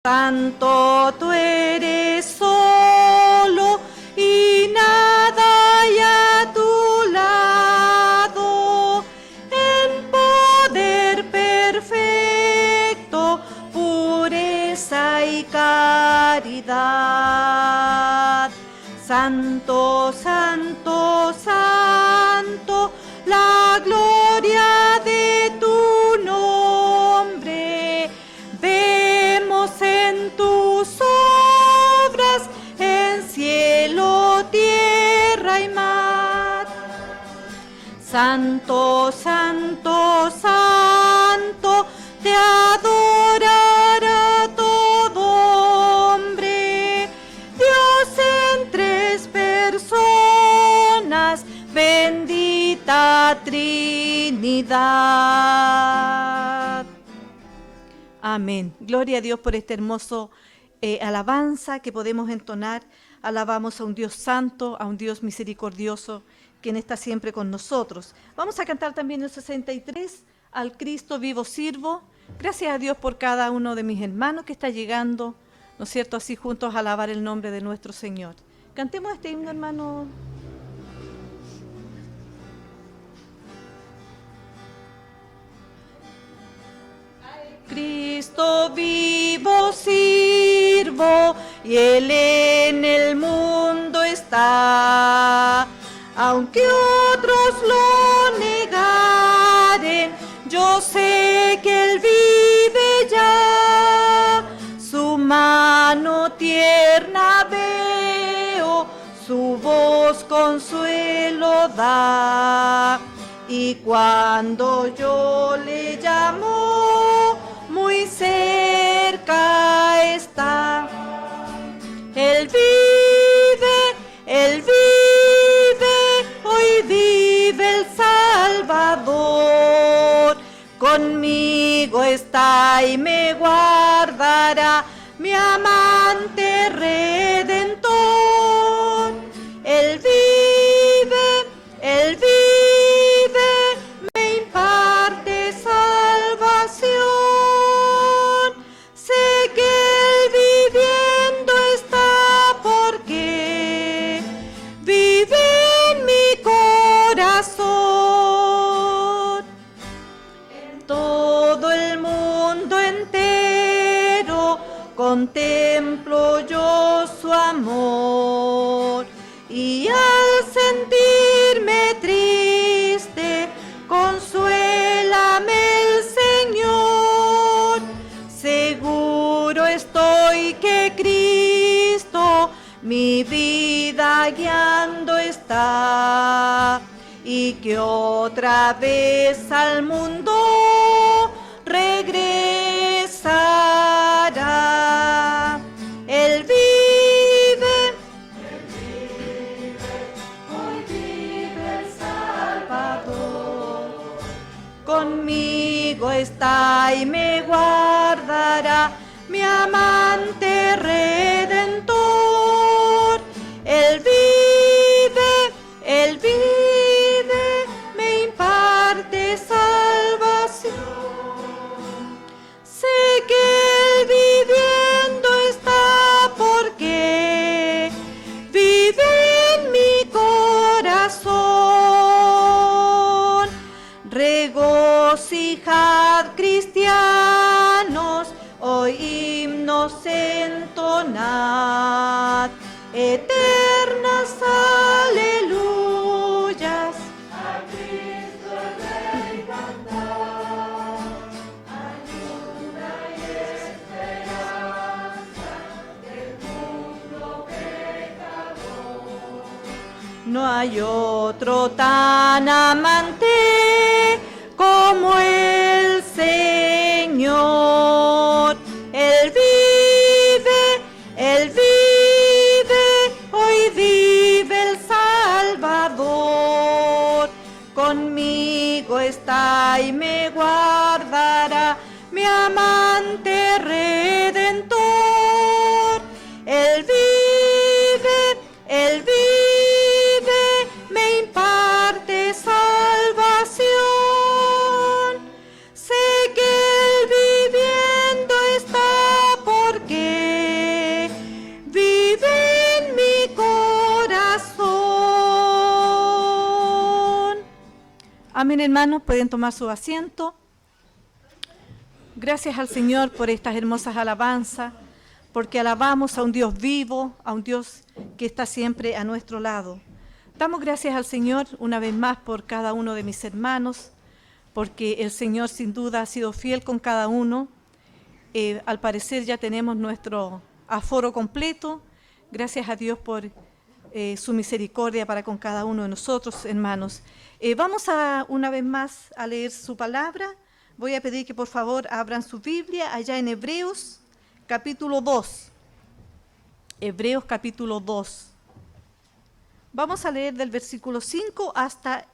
Santo tú eres solo y nada hay a tu lado, en poder perfecto, pureza y caridad. Santo, santo, santo, la gloria de tu nombre. Vemos en tus obras, en cielo, tierra y mar. Santo, santo, santo, te adorará todo hombre. Dios en tres personas, bendita Trinidad. Amén. Gloria a Dios por este hermoso alabanza que podemos entonar. Alabamos a un Dios santo, a un Dios misericordioso, quien está siempre con nosotros. Vamos a cantar también el 63, al Cristo vivo sirvo. Gracias a Dios por cada uno de mis hermanos que está llegando, ¿no es cierto?, así juntos a alabar el nombre de nuestro Señor. Cantemos este himno, hermano. Cristo vivo sirvo y Él en el mundo está. Aunque otros lo negaren, yo sé que Él vive ya. Su mano tierna veo, su voz consuelo da. Y cuando yo le llamo, muy cerca está. Él vive, hoy vive el Salvador. Conmigo está y me guardará, mi amante Redentor. Él vive, me imparte salvación. Sé que Él viviendo está porque vive en mi corazón. En todo el mundo entero contemplo yo su amor, y al sentirme triste, consuélame el Señor. Seguro estoy que Cristo mi vida guiando está, y que otra vez al mundo regresará. Él vive, hoy vive el Salvador. Conmigo está y me guardará, mi amante Redentor. Él vive, me imparte salvación. Sé que Él viviendo está porque vive en mi corazón. Regocijad, cristianos, hoy himnos entonad, eternas aleluyas. A Cristo Rey cantad, ayuda y esperanza del mundo pecador. No hay otro tan amante como el Señor. Él vive, hoy vive el Salvador. Conmigo está y me guardará, mi amante Redentor. Él vive, me imparte salvación. Sé que Él viviendo está porque Amén, hermanos, pueden tomar su asiento. Gracias al Señor por estas hermosas alabanzas, porque alabamos a un Dios vivo, a un Dios que está siempre a nuestro lado. Damos gracias al Señor una vez más por cada uno de mis hermanos, porque el Señor sin duda ha sido fiel con cada uno. Al parecer ya tenemos nuestro aforo completo. Gracias a Dios por su misericordia para con cada uno de nosotros, hermanos. Vamos una vez más a leer su palabra. Voy a pedir que por favor abran su Biblia allá en Hebreos capítulo 2. Hebreos capítulo 2. Vamos a leer del versículo 5 hasta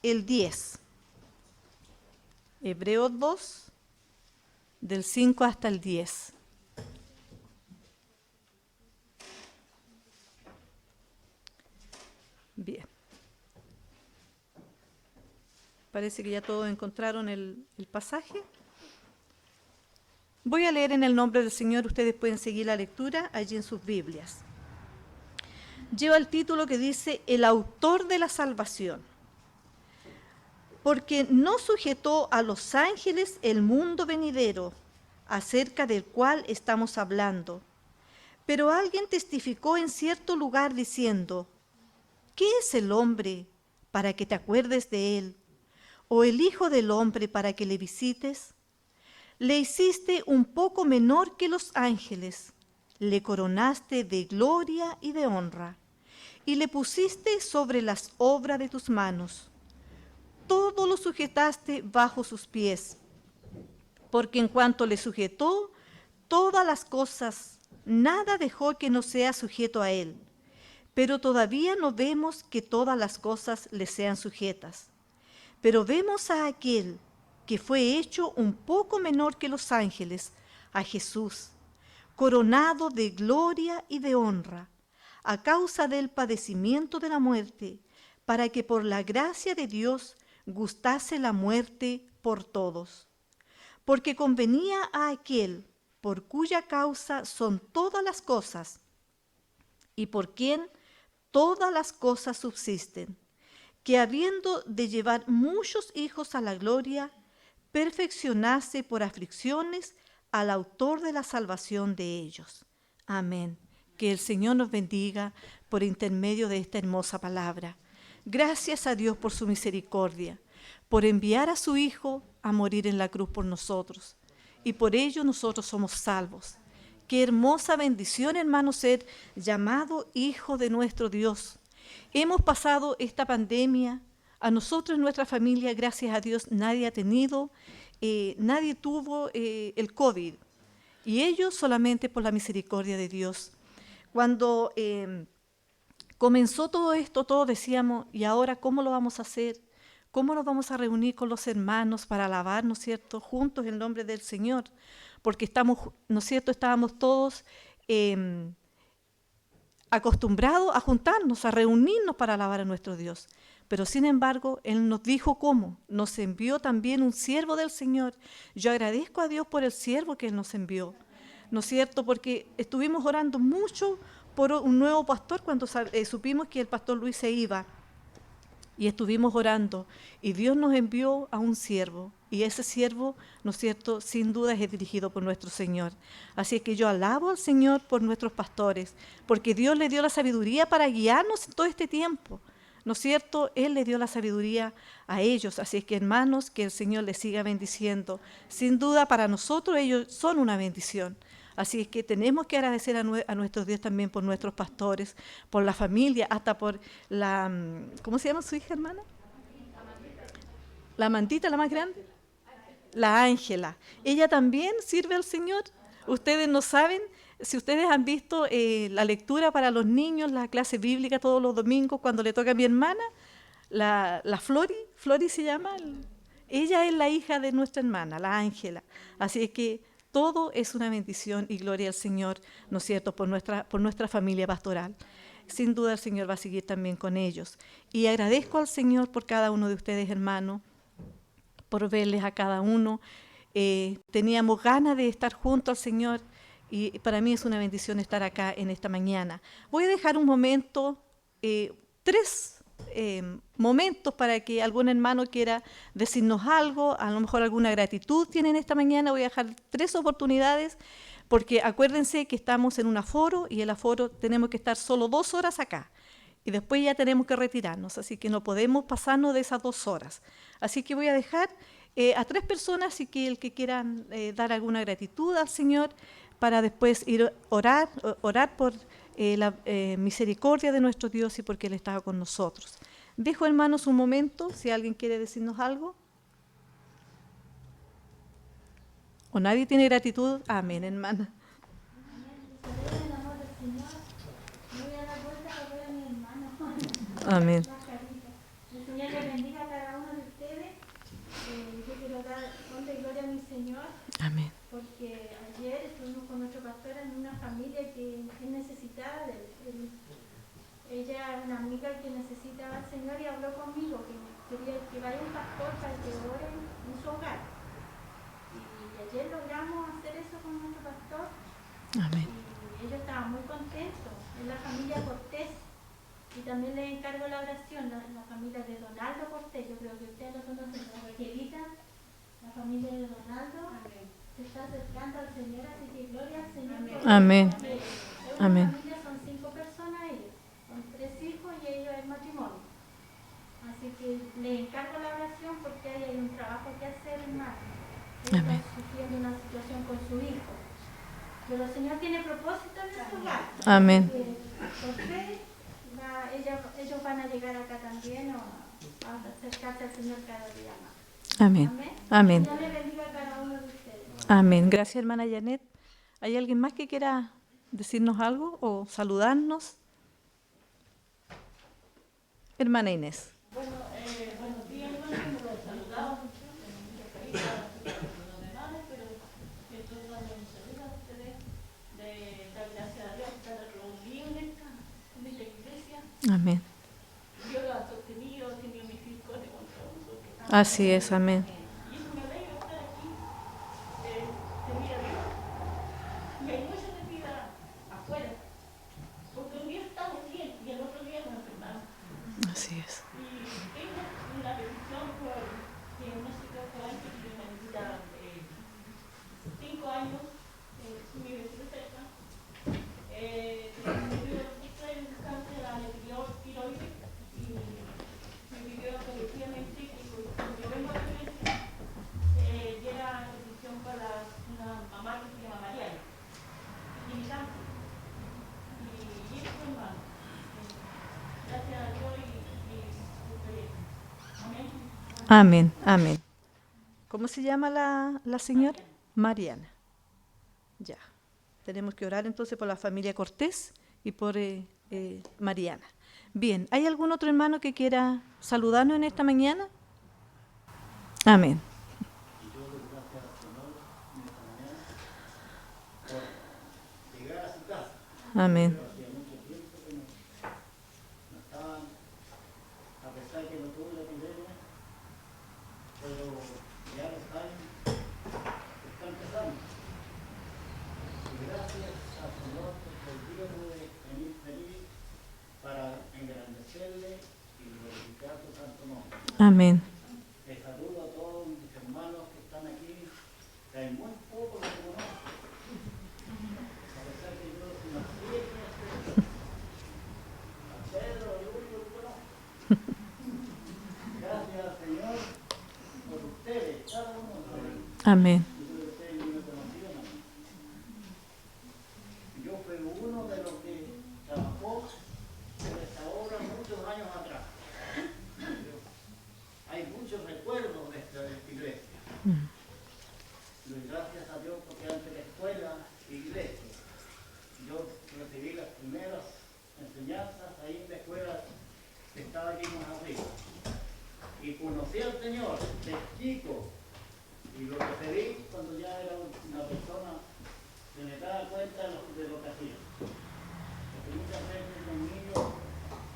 el 10. Hebreos 2, del 5 hasta el 10. Bien. Parece que ya todos encontraron el pasaje. Voy a leer en el nombre del Señor, ustedes pueden seguir la lectura allí en sus Biblias. Lleva el título que dice, el autor de la salvación. Porque no sujetó a los ángeles el mundo venidero, acerca del cual estamos hablando. Pero alguien testificó en cierto lugar diciendo, ¿qué es el hombre para que te acuerdes de él? ¿O el hijo del hombre para que le visites? Le hiciste un poco menor que los ángeles, le coronaste de gloria y de honra, y le pusiste sobre las obras de tus manos. Todo lo sujetaste bajo sus pies, porque en cuanto le sujetó todas las cosas, nada dejó que no sea sujeto a él. Pero todavía no vemos que todas las cosas le sean sujetas. Pero vemos a aquel que fue hecho un poco menor que los ángeles, a Jesús, coronado de gloria y de honra, a causa del padecimiento de la muerte, para que por la gracia de Dios gustase la muerte por todos. Porque convenía a aquel por cuya causa son todas las cosas, y por quien todas las cosas subsisten, que habiendo de llevar muchos hijos a la gloria, perfeccionase por aflicciones al autor de la salvación de ellos. Amén. Que el Señor nos bendiga por intermedio de esta hermosa palabra. Gracias a Dios por su misericordia, por enviar a su Hijo a morir en la cruz por nosotros. Y por ello nosotros somos salvos. Qué hermosa bendición, hermano, ser llamado hijo de nuestro Dios. Hemos pasado esta pandemia, a nosotros, nuestra familia, gracias a Dios, nadie tuvo el COVID. Y ellos solamente por la misericordia de Dios. Cuando comenzó todo esto, todos decíamos, ¿y ahora cómo lo vamos a hacer? ¿Cómo nos vamos a reunir con los hermanos para alabar, ¿no es cierto?, juntos en el nombre del Señor? Porque estamos, ¿no es cierto?, estábamos todos acostumbrados a juntarnos, a reunirnos para alabar a nuestro Dios. Pero sin embargo, Él nos dijo cómo, nos envió también un siervo del Señor. Yo agradezco a Dios por el siervo que Él nos envió, ¿no es cierto?, porque estuvimos orando mucho por un nuevo pastor cuando supimos que el pastor Luis se iba. Y estuvimos orando, y Dios nos envió a un siervo, y ese siervo, ¿no es cierto?, sin duda es dirigido por nuestro Señor. Así es que yo alabo al Señor por nuestros pastores, porque Dios le dio la sabiduría para guiarnos en todo este tiempo, ¿no es cierto? Él le dio la sabiduría a ellos, así es que hermanos, que el Señor les siga bendiciendo. Sin duda para nosotros ellos son una bendición. Así es que tenemos que agradecer a nuestro Dios también por nuestros pastores, por la familia, hasta por la, ¿cómo se llama su hija, hermana? La Amandita, la más grande. La Ángela. Ella también sirve al Señor. Ustedes no saben, si ustedes han visto la lectura para los niños, la clase bíblica todos los domingos, cuando le toca a mi hermana, la Flori se llama, ella es la hija de nuestra hermana, la Ángela. Así es que todo es una bendición y gloria al Señor, ¿no es cierto?, por nuestra familia pastoral. Sin duda el Señor va a seguir también con ellos. Y agradezco al Señor por cada uno de ustedes, hermanos, por verles a cada uno. Teníamos ganas de estar junto al Señor y para mí es una bendición estar acá en esta mañana. Voy a dejar un momento, 3 momentos para que algún hermano quiera decirnos algo, a lo mejor alguna gratitud tienen esta mañana. Voy a dejar 3 oportunidades, porque acuérdense que estamos en un aforo y el aforo tenemos que estar solo 2 horas acá y después ya tenemos que retirarnos, así que no podemos pasarnos de esas 2 horas. Así que voy a dejar a 3 personas y que el que quieran dar alguna gratitud al Señor para después ir a orar por la misericordia de nuestro Dios y porque Él estaba con nosotros. Dejo, hermanos, un momento, si alguien quiere decirnos algo. ¿O nadie tiene gratitud? Amén, hermana. Amén. El Señor les bendiga a cada uno de ustedes. Yo quiero dar honra y gloria a mi Señor. Amén. Porque ayer estuvimos con nuestro pastor en una familia que es necesitada de él. Ella es una amiga que necesitaba al Señor y habló conmigo que quería que vaya un pastor para que ore en su hogar. Y ayer logramos hacer eso con nuestro pastor. Amén. Y ellos estaban muy contentos. Es la familia Cortés. Y también les encargo la oración, la familia de Donaldo Cortés. Yo creo que ustedes lo conocen, la Raquelita, la familia de Donaldo. Amén. Se está acercando al Señor, así que gloria al Señor. Amén. Es Amén. una familia, son 5 personas ellos, son 3 hijos y ellos es matrimonio. Así que les encargo la oración porque ahí hay un trabajo que hacer, hermano. Ellos están sufriendo una situación con su hijo. Pero el Señor tiene propósito en su hogar. Amén. Por fe, ellos van a llegar acá también a acercarse al Señor cada día más. Amén. Amén. Amén. Dios les bendiga a cada uno de ustedes. Amén. Gracias, hermana Janet. ¿Hay alguien más que quiera decirnos algo o saludarnos? Hermana Inés. Bueno, buenos días, hermanos, los saludamos, muchas caritas a los demás, pero esto es dando un saludo a ustedes, de dar gracias a Dios por estar reunidos en esta iglesia. Amén. Dios lo ha sostenido, ha tenido misericordia con todos nosotros. Así es, amén. Y eso me alegra estar aquí, servir a Dios. Y hay mucha necesidad afuera, porque un día estamos bien y el otro día nos enfermamos. Así es. Y tengo una petición por que una chica joven que tiene una vida 5 años, su vive cerca, sufre un cáncer a la tiroides y me pidió colectivamente que cuando yo vengo a la iglesia diera la petición para una mamá que se llama Mariana, que tiene cáncer. Y eso, hermano, gracias a Dios y amén. Amén. Amén. ¿Cómo se llama la señora? Mariana. Ya. Tenemos que orar entonces por la familia Cortés y por Mariana. Bien. ¿Hay algún otro hermano que quiera saludarnos en esta mañana? Amén. Y yo doy gracias al Señor en esta mañana por llegar a su casa. Amén. Pero hacía mucho tiempo que no estaban, a pesar que no tuvo la epidemia, pero ya los años están empezando. Y gracias al Señor porque el día pude venir para engrandecerle y glorificar su santo nombre. Amén. Les saludo a todos mis hermanos que están aquí, que hay muy pocos que conozco. A pesar que yo nací a Pedro, el único que conozco. Gracias al Señor por ustedes, cada uno de ustedes. Amén. Muchos de ustedes ni me conocían a mí. Yo fui uno de los que trabajó en esta obra muchos años atrás. Hay muchos recuerdos de esta iglesia. Doy gracias a Dios porque antes de escuela, iglesia, yo recibí las primeras enseñanzas ahí en la escuela que estaba allí más arriba. Y conocí al Señor de chico y lo recibí cuando ya era una persona que me daba cuenta de lo que hacía. Porque muchas veces los niños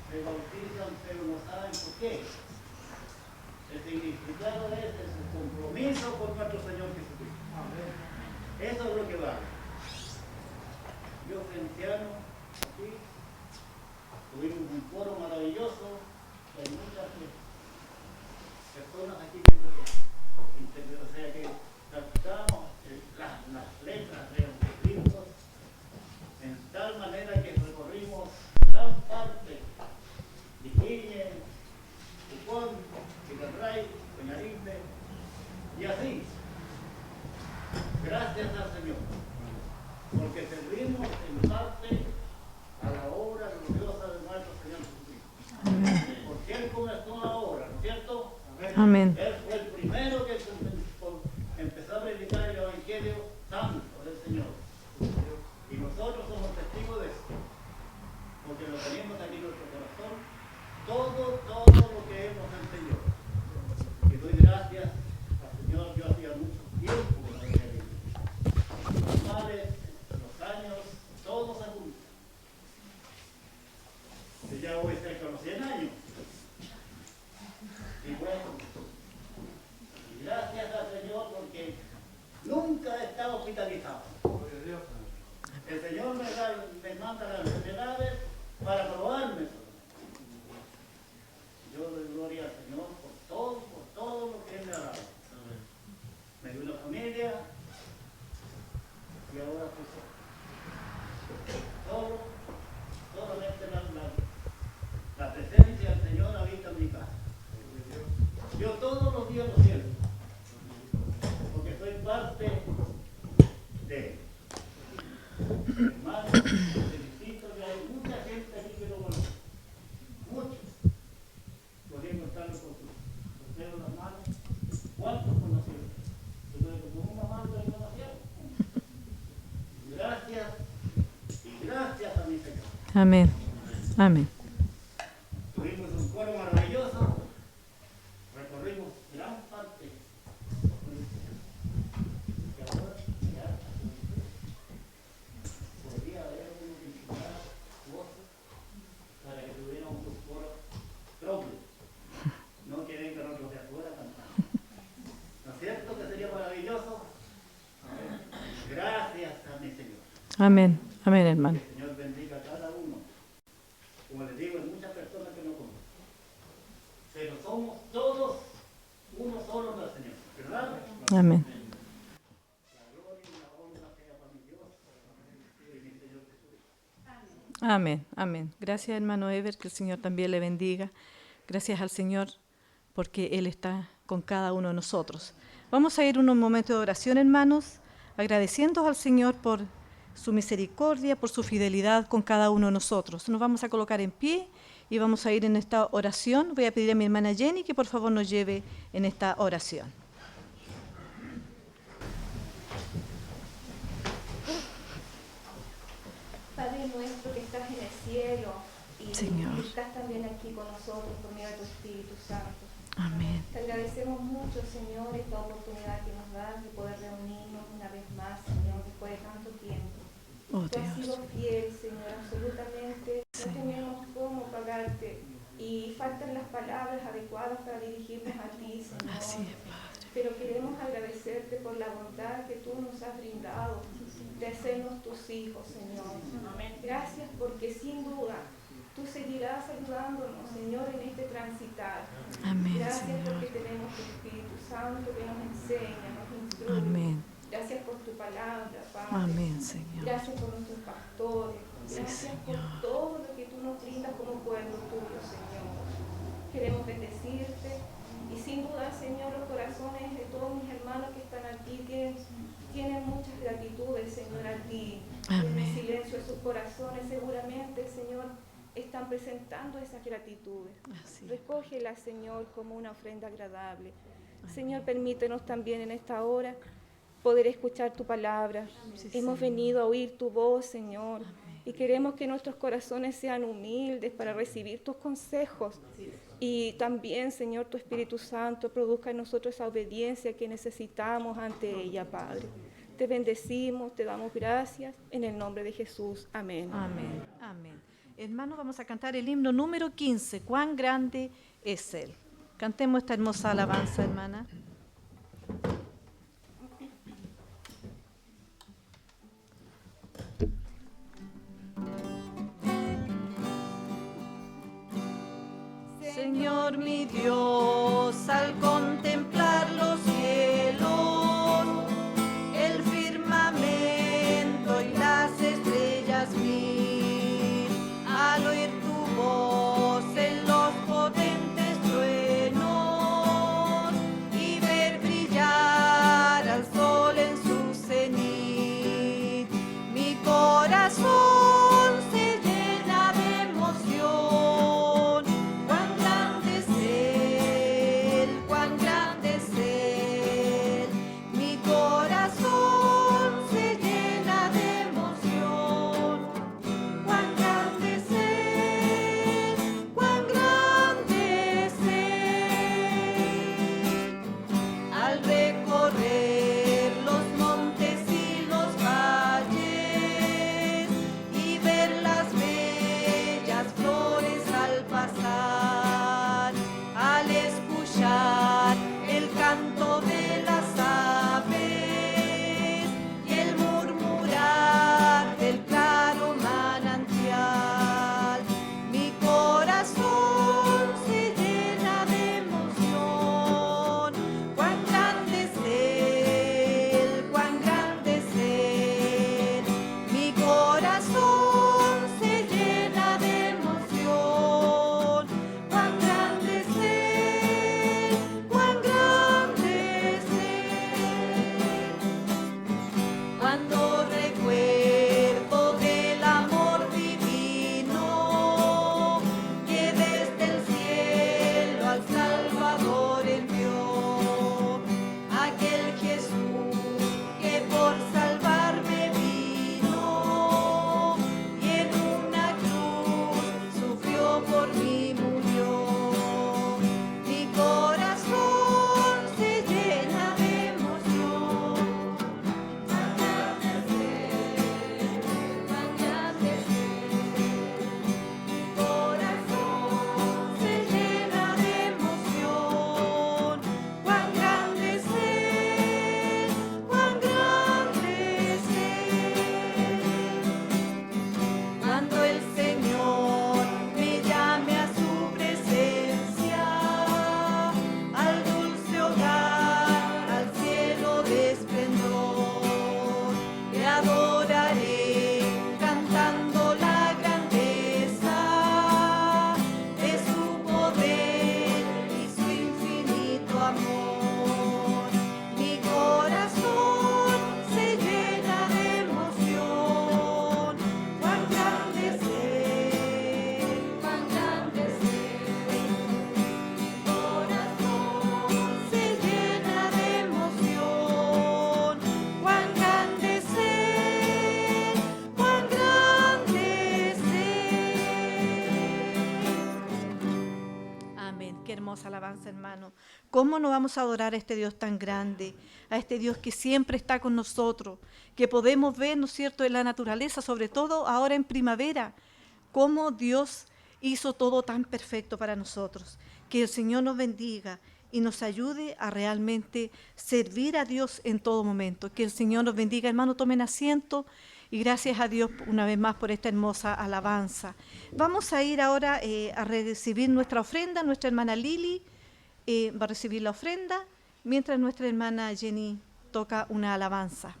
se bautizan pero no saben por qué. El significado de ese es el compromiso con nuestro Señor Jesucristo. Eso es lo que vale. Yo fui anciano aquí, tuvimos un foro maravilloso hay muchas personas aquí que o sea, que captamos las letras de los escritos en tal manera que recorrimos gran parte de Iquique, Pucón, Chicarray, Peñarinde, y así. Gracias al Señor, porque servimos en parte a la obra gloriosa de nuestro Señor Jesucristo. Porque Él comenzó la obra, ¿no es cierto? Amén. Él fue el primero que empezó a predicar el Evangelio santo del Señor. Y nosotros somos testigos de eso, porque lo tenemos aquí en nuestro corazón, todo lo que hemos enseñado. Y doy gracias al Señor. Yo hacía mucho tiempo que no había visto. Los males, los años, todos se juntan. Yo ya voy cerca de los 100 años. Y bueno, y gracias al Señor porque nunca he estado hospitalizado. El Señor me manda las enfermedades para probarme. Yo doy gloria al Señor por todo lo que Él me ha dado. Me dio una familia y ahora pues solamente la presencia del Señor habita en mi casa. Yo todos los días lo siento, porque soy parte de Él. Hermanos, felicito que hay mucha gente aquí que lo conoce. Muchos. Podríamos estarlo con sus dedos en las manos. ¿Cuántos conocieron? Yo creo que con una mano lo conocieron. Gracias y gracias a mi Señor. Amén. Amén. Tuvimos un coro maravilloso. Recorrimos gran parte. Y ahora ya podría haber uno que inspirar voces para que tuviéramos un coro propio. No que vengan otros de afuera cantando. ¿No es cierto que sería maravilloso? Gracias a mi Señor. Amén. Amén, hermano. Que el Señor bendiga a cada uno. Como les digo, hay muchas personas que no conocen. Pero somos todos uno solo del Señor. ¿Verdad? Amén. La gloria y la honra sea para mi Dios y mi Señor Jesús. Amén. Amén. Gracias, hermano Ever, que el Señor también le bendiga. Gracias al Señor porque Él está con cada uno de nosotros. Vamos a ir unos momentos de oración, hermanos, agradeciendo al Señor por su misericordia, por su fidelidad con cada uno de nosotros. Nos vamos a colocar en pie y vamos a ir en esta oración. Voy a pedir a mi hermana Jenny que por favor nos lleve en esta oración. Padre nuestro que estás en el cielo y Señor. estás también aquí con nosotros por medio de tu Espíritu Santo. Amén. Te agradecemos mucho, Señor, esta oportunidad que nos das de poder reunirnos una vez más, Señor, después de tanto tiempo. Oh, Tú has sido Dios. fiel, Señor, absolutamente. No Señor. tenemos cómo pagarte y faltan las palabras adecuadas para dirigirnos a ti, Señor. Así es, Padre. Pero queremos agradecerte por la bondad que tú nos has brindado de hacernos tus hijos, Señor. Amén. Gracias porque sin duda tú seguirás ayudándonos, Señor, en este transitar. Amén, Gracias Señor. porque tenemos tu Espíritu Santo que nos enseña, nos instruye. Amén. Gracias por tu palabra, Padre. Amén, Señor. Gracias por nuestros pastores. Sí, Gracias por Señor. todo lo que tú nos brindas como pueblo tuyo, Señor. Queremos bendecirte y sin duda, Señor, los corazones de todos mis hermanos que están aquí tienen muchas gratitudes, Señor, a ti. En el Amén. silencio de sus corazones seguramente, Señor, están presentando esas gratitudes. Así es. Recógelas, Señor, como una ofrenda agradable. Señor, permítenos también en esta hora poder escuchar tu palabra. Sí, Hemos Señor. venido a oír tu voz, Señor, y queremos que nuestros corazones sean humildes para recibir tus consejos. Y también, Señor, tu Espíritu Santo produzca en nosotros esa obediencia que necesitamos ante ella, Padre. Te bendecimos, te damos gracias, en el nombre de Jesús. Amén. Amén. Amén. Hermanos, vamos a cantar el himno número 15. Cuán grande es Él. Cantemos esta hermosa alabanza, hermana. Señor. Señor mi Dios, al contemplar los cielos, el firmamento y las estrellas vi, al oír tu voz en los potentes truenos y ver brillar al sol en su cenit, mi corazón se llena de emoción. Cuán grande es Él, cuán grande es Él. Mi corazón se llena de emoción. Cuán grande es Él, cuán grande es Él. Al recorrer los montes y los valles y ver las bellas flores al pasar, al escuchar el canto de las aves y el murmurar del claro manantial, mi corazón se llena de emoción. Cuán grande es Él, cuán grande es Él. Mi corazón se llena de emoción. Cuán grande es Él, cuán grande es Él. Cuando recuerdo del amor divino que desde el cielo al Salvador envió, aquel Jesús que por salvarme vino y en una cruz sufrió por mí, murió. Mi corazón se llena de emoción. Cuán grande es Él, cuán grande es Él. Mi corazón se llena de emoción. Cuán grande es Él, cuán grande es Él. Cuando el Señor me llame a su presencia, al dulce hogar, al cielo de esplendor, le adoraré cantando la grandeza de su poder y su infinito amor. Mi corazón se llena de emoción. Cuán grande es Él, cuán grande es Él. Mi corazón se llena de emoción. Cuán grande es Él, cuán grande es Él. Amén. Qué hermosa alabanza, hermano. ¿Cómo no vamos a adorar a este Dios tan grande? A este Dios que siempre está con nosotros, que podemos ver, ¿no es cierto?, en la naturaleza, sobre todo ahora en primavera, cómo Dios hizo todo tan perfecto para nosotros. Que el Señor nos bendiga y nos ayude a realmente servir a Dios en todo momento. Que el Señor nos bendiga, hermano, tomen asiento y gracias a Dios una vez más por esta hermosa alabanza. Vamos a ir ahora a recibir nuestra ofrenda. Nuestra hermana Lili va a recibir la ofrenda, mientras nuestra hermana Jenny toca una alabanza.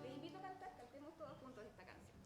Les invito a cantar, cantemos todos juntos esta canción.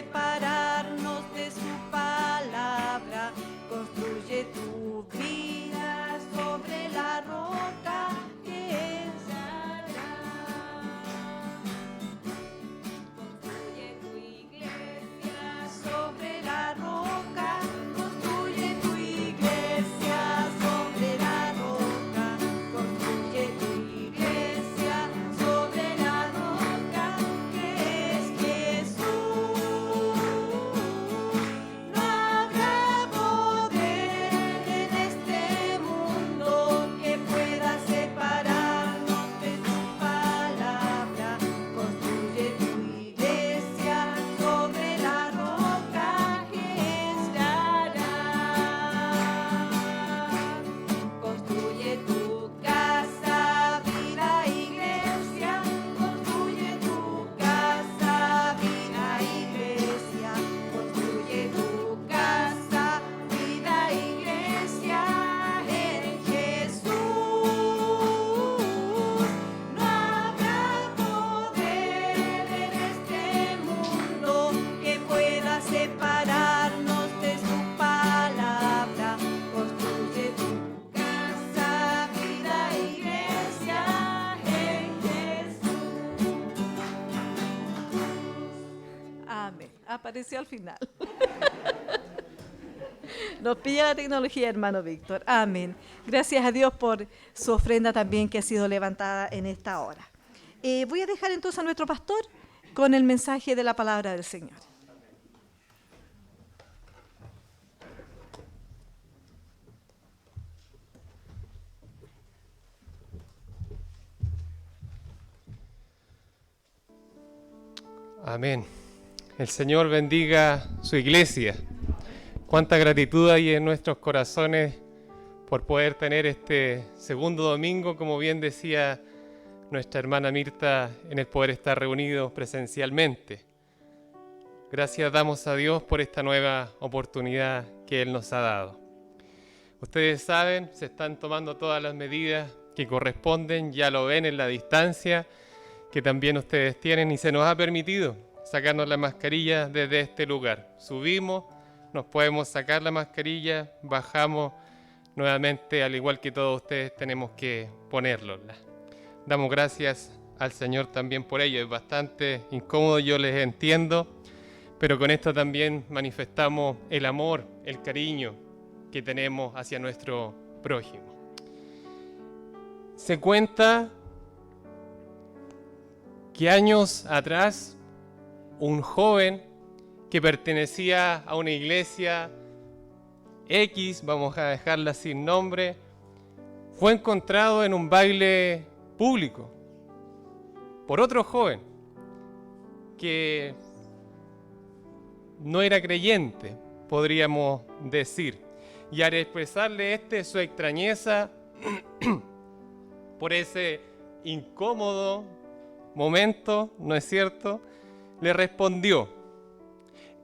separarnos de su palabra. Construye tu vida sobre la roca que es Construye tu iglesia sobre la roca. Construye tu iglesia sobre la roca. Construye tu iglesia sobre la roca que es Jesús. No habrá poder en este mundo que pueda separarnos de su palabra. Construye tu iglesia sobre la roca que es Construye tu casa, vida, iglesia. Construye tu casa, vida, iglesia. Construye tu casa, vida, iglesia en Jesús. No habrá poder en este mundo que pueda separarnos de su palabra. Construye tu casa, vida, iglesia en Jesús. Amén. Apareció al final. Nos pilla la tecnología, hermano Víctor. Amén. Gracias a Dios por su ofrenda también que ha sido levantada en esta hora. Voy a dejar entonces a nuestro pastor con el mensaje de la palabra del Señor. Amén. El Señor bendiga su iglesia. Cuánta gratitud hay en nuestros corazones por poder tener este segundo domingo, como bien decía nuestra hermana Mirta, en el poder estar reunidos presencialmente. Gracias damos a Dios por esta nueva oportunidad que Él nos ha dado. Ustedes saben, se están tomando todas las medidas que corresponden, ya lo ven en la distancia que también ustedes tienen, y se nos ha permitido sacarnos la mascarilla desde este lugar. Subimos, nos podemos sacar la mascarilla, bajamos nuevamente, al igual que todos ustedes tenemos que ponérnosla. Damos gracias al Señor también por ello. Es bastante incómodo, yo les entiendo, pero con esto también manifestamos el amor, el cariño que tenemos hacia nuestro prójimo. Se cuenta que años atrás un joven que pertenecía a una iglesia X, vamos a dejarla sin nombre, fue encontrado en un baile público por otro joven que no era creyente, podríamos decir, y al expresarle su extrañeza por ese incómodo momento, ¿no es cierto?, le respondió: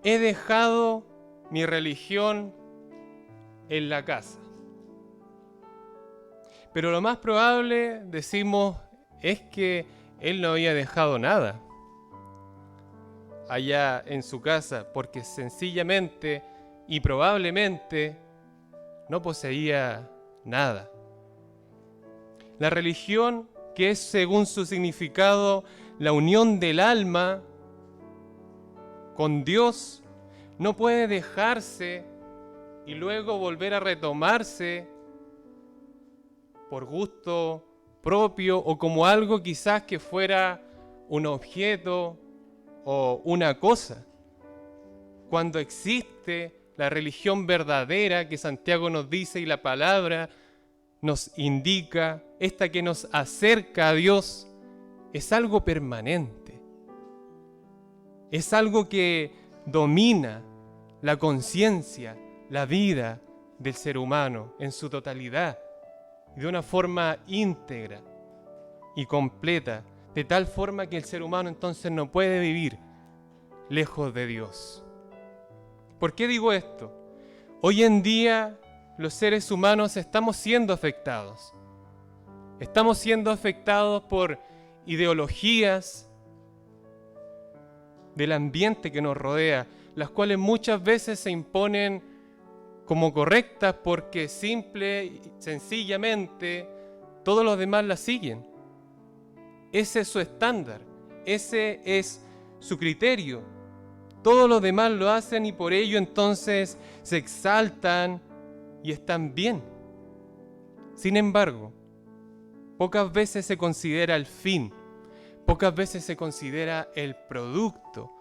he dejado mi religión en la casa. Pero lo más probable, decimos, es que él no había dejado nada allá en su casa, porque sencillamente y probablemente no poseía nada. La religión, que es según su significado la unión del alma con Dios, no puede dejarse y luego volver a retomarse por gusto propio o como algo quizás que fuera un objeto o una cosa. Cuando existe la religión verdadera que Santiago nos dice y la palabra nos indica, esta que nos acerca a Dios, es algo permanente. Es algo que domina la conciencia, la vida del ser humano en su totalidad, de una forma íntegra y completa, de tal forma que el ser humano entonces no puede vivir lejos de Dios. ¿Por qué digo esto? Hoy en día los seres humanos estamos siendo afectados. Estamos siendo afectados por ideologías del ambiente que nos rodea, las cuales muchas veces se imponen como correctas porque simple y sencillamente todos los demás las siguen. Ese es su estándar, ese es su criterio. Todos los demás lo hacen y por ello entonces se exaltan y están bien. Sin embargo, pocas veces se considera el fin, pocas veces se considera el producto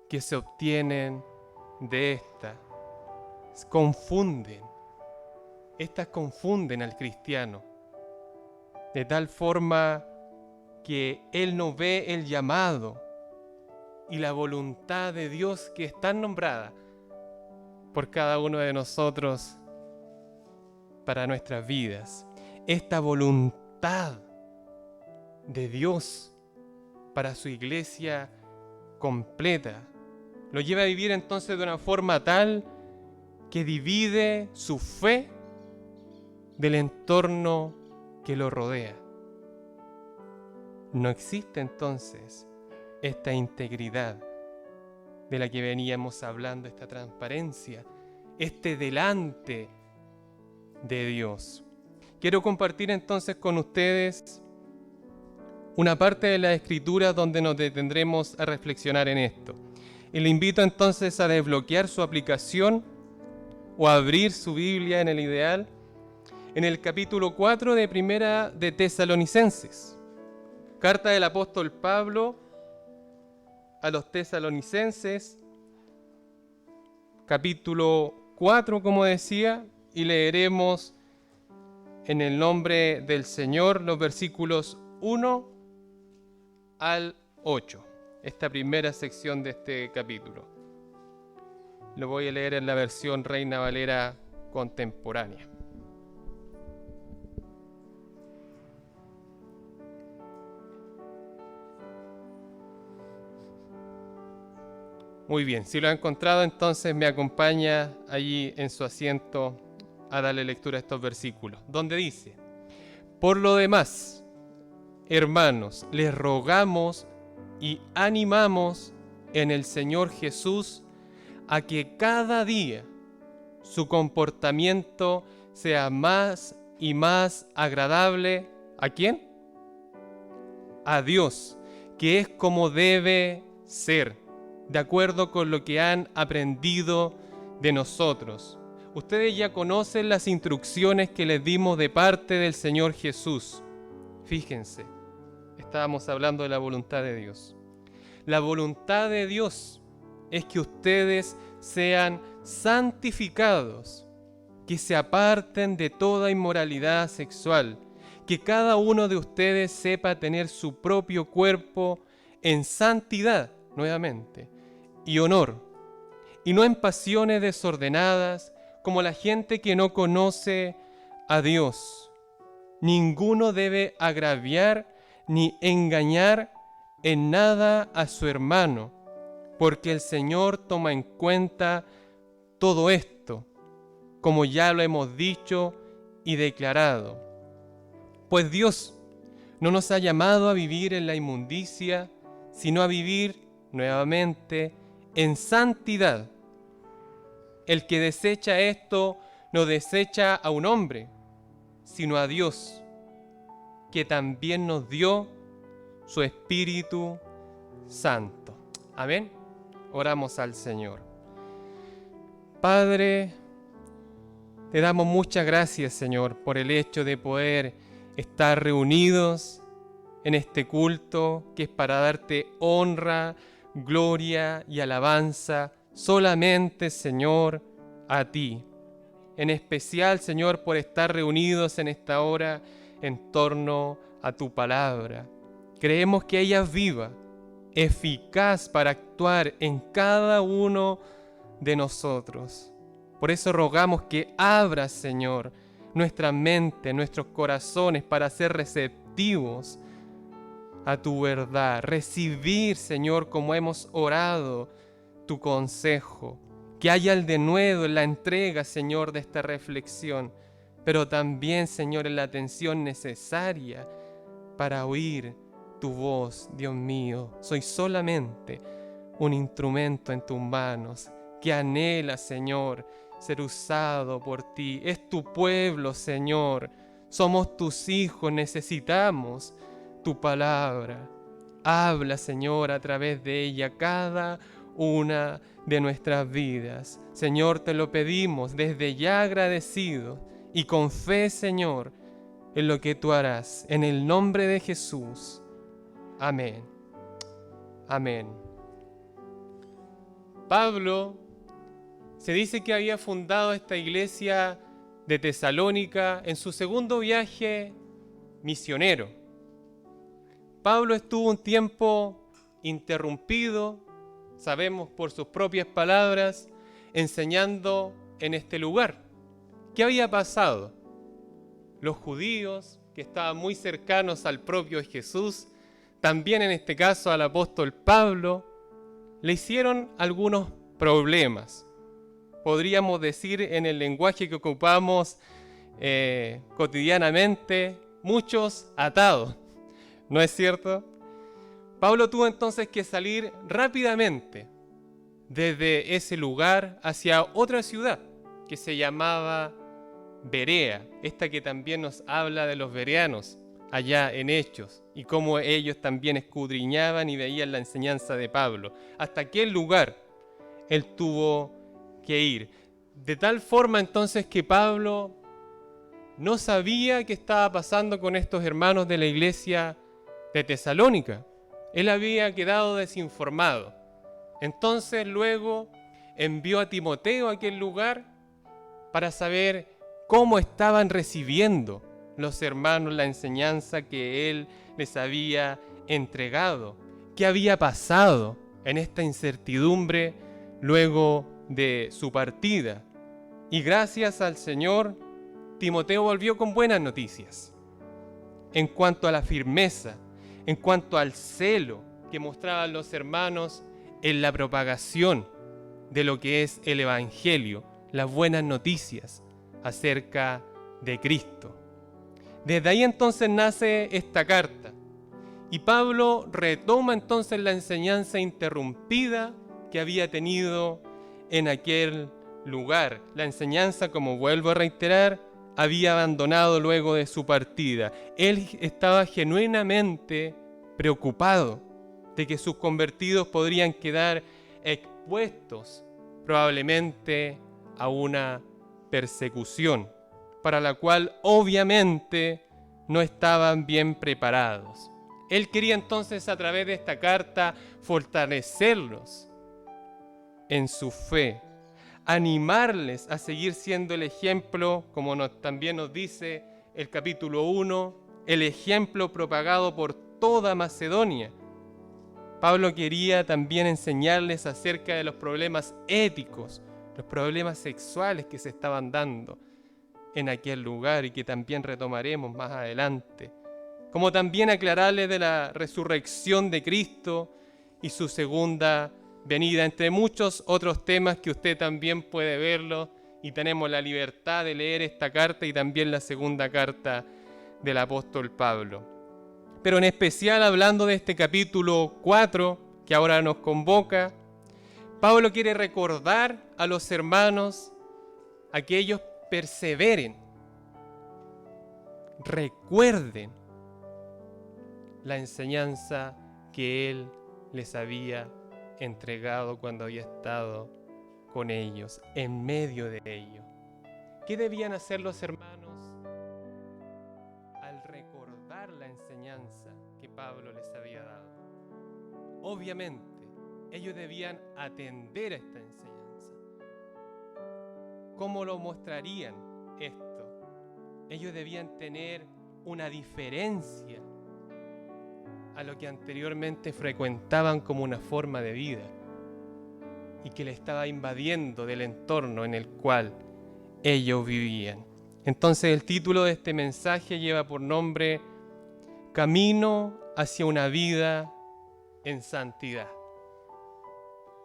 que se obtienen de esta. Estas confunden al cristiano, de tal forma que él no ve el llamado y la voluntad de Dios que es tan nombrada por cada uno de nosotros para nuestras vidas. Esta voluntad de Dios para su iglesia completa lo lleva a vivir entonces de una forma tal que divide su fe del entorno que lo rodea. No existe entonces esta integridad de la que veníamos hablando, esta transparencia, este delante de Dios. Quiero compartir entonces con ustedes una parte de la Escritura donde nos detendremos a reflexionar en esto. Y le invito entonces a desbloquear su aplicación o a abrir su Biblia en el ideal, en el capítulo 4 de Primera de Tesalonicenses. Carta del apóstol Pablo a los Tesalonicenses, capítulo 4, como decía, y leeremos en el nombre del Señor los versículos 1 al 8, esta primera sección de este capítulo. Lo voy a leer en la versión Reina Valera contemporánea. Muy bien, si lo ha encontrado, entonces me acompaña allí en su asiento a darle lectura a estos versículos, donde dice: por lo demás, hermanos, les rogamos y animamos en el Señor Jesús a que cada día su comportamiento sea más y más agradable. ¿A quién? A Dios, que es como debe ser, de acuerdo con lo que han aprendido de nosotros. Ustedes ya conocen las instrucciones que les dimos de parte del Señor Jesús. Fíjense, estábamos hablando de la voluntad de Dios. La voluntad de Dios es que ustedes sean santificados, que se aparten de toda inmoralidad sexual, que cada uno de ustedes sepa tener su propio cuerpo en santidad, nuevamente, y honor, y no en pasiones desordenadas como la gente que no conoce a Dios. Ninguno debe agraviar ni engañar en nada a su hermano, porque el Señor toma en cuenta todo esto, como ya lo hemos dicho y declarado. Pues Dios no nos ha llamado a vivir en la inmundicia, sino a vivir nuevamente en santidad. El que desecha esto no desecha a un hombre, sino a Dios, que también nos dio su Espíritu Santo. Amén. Oramos al Señor. Padre, te damos muchas gracias, Señor, por el hecho de poder estar reunidos en este culto que es para darte honra, gloria y alabanza solamente, Señor, a ti. En especial, Señor, por estar reunidos en esta hora en torno a tu palabra. Creemos que ella es viva, eficaz para actuar en cada uno de nosotros. Por eso rogamos que abras, Señor, nuestra mente, nuestros corazones para ser receptivos a tu verdad. Recibir, Señor, como hemos orado, tu consejo. Que haya el denuedo en la entrega, Señor, de esta reflexión, pero también, Señor, en la atención necesaria para oír tu voz, Dios mío. Soy solamente un instrumento en tus manos que anhela, Señor, ser usado por ti. Es tu pueblo, Señor. Somos tus hijos, necesitamos tu palabra. Habla, Señor, a través de ella cada una de nuestras vidas. Señor, te lo pedimos desde ya agradecidos y con fe, Señor, en lo que tú harás. En el nombre de Jesús. Amén. Amén. Pablo se dice que había fundado esta iglesia de Tesalónica en su segundo viaje misionero. Pablo estuvo un tiempo interrumpido, sabemos por sus propias palabras, enseñando en este lugar. ¿Qué había pasado? Los judíos, que estaban muy cercanos al propio Jesús, también en este caso al apóstol Pablo, le hicieron algunos problemas. Podríamos decir en el lenguaje que ocupamos cotidianamente, muchos atados. ¿No es cierto? Pablo tuvo entonces que salir rápidamente desde ese lugar hacia otra ciudad que se llamaba Berea, esta que también nos habla de los bereanos allá en Hechos y cómo ellos también escudriñaban y veían la enseñanza de Pablo. Hasta aquel lugar él tuvo que ir. De tal forma entonces que Pablo no sabía qué estaba pasando con estos hermanos de la iglesia de Tesalónica. Él había quedado desinformado. Entonces luego envió a Timoteo a aquel lugar para saber cómo estaban recibiendo los hermanos la enseñanza que él les había entregado. ¿Qué había pasado en esta incertidumbre luego de su partida? Y gracias al Señor, Timoteo volvió con buenas noticias en cuanto a la firmeza, en cuanto al celo que mostraban los hermanos en la propagación de lo que es el Evangelio, las buenas noticias acerca de Cristo. Desde ahí entonces nace esta carta y Pablo retoma entonces la enseñanza interrumpida que había tenido en aquel lugar. La enseñanza, como vuelvo a reiterar, había abandonado luego de su partida. Él estaba genuinamente preocupado de que sus convertidos podrían quedar expuestos probablemente a una persecución, para la cual obviamente no estaban bien preparados. Él quería entonces a través de esta carta fortalecerlos en su fe, animarles a seguir siendo el ejemplo, como también nos dice el capítulo 1, el ejemplo propagado por toda Macedonia. Pablo quería también enseñarles acerca de los problemas éticos, los problemas sexuales que se estaban dando en aquel lugar y que también retomaremos más adelante, como también aclararles de la resurrección de Cristo y su segunda venida, entre muchos otros temas que usted también puede verlo, y tenemos la libertad de leer esta carta y también la segunda carta del apóstol Pablo. Pero en especial hablando de este capítulo 4 que ahora nos convoca, Pablo quiere recordar a los hermanos a que ellos perseveren, recuerden la enseñanza que él les había entregado cuando había estado con ellos, en medio de ellos. ¿Qué debían hacer los hermanos al recordar la enseñanza que Pablo les había dado? Obviamente, ellos debían atender a esta enseñanza. ¿Cómo lo mostrarían esto? Ellos debían tener una diferencia a lo que anteriormente frecuentaban como una forma de vida y que le estaba invadiendo del entorno en el cual ellos vivían. Entonces el título de este mensaje lleva por nombre Camino hacia una vida en santidad.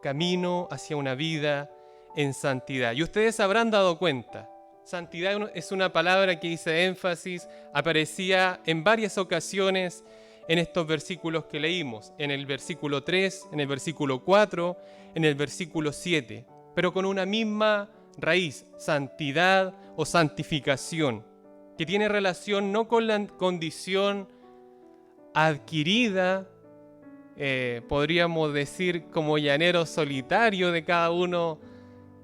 Camino hacia una vida en santidad. Y ustedes habrán dado cuenta, santidad es una palabra que hice énfasis, aparecía en varias ocasiones en estos versículos que leímos, en el versículo 3, en el versículo 4, en el versículo 7, pero con una misma raíz, santidad o santificación, que tiene relación no con la condición adquirida, podríamos decir como llanero solitario de cada uno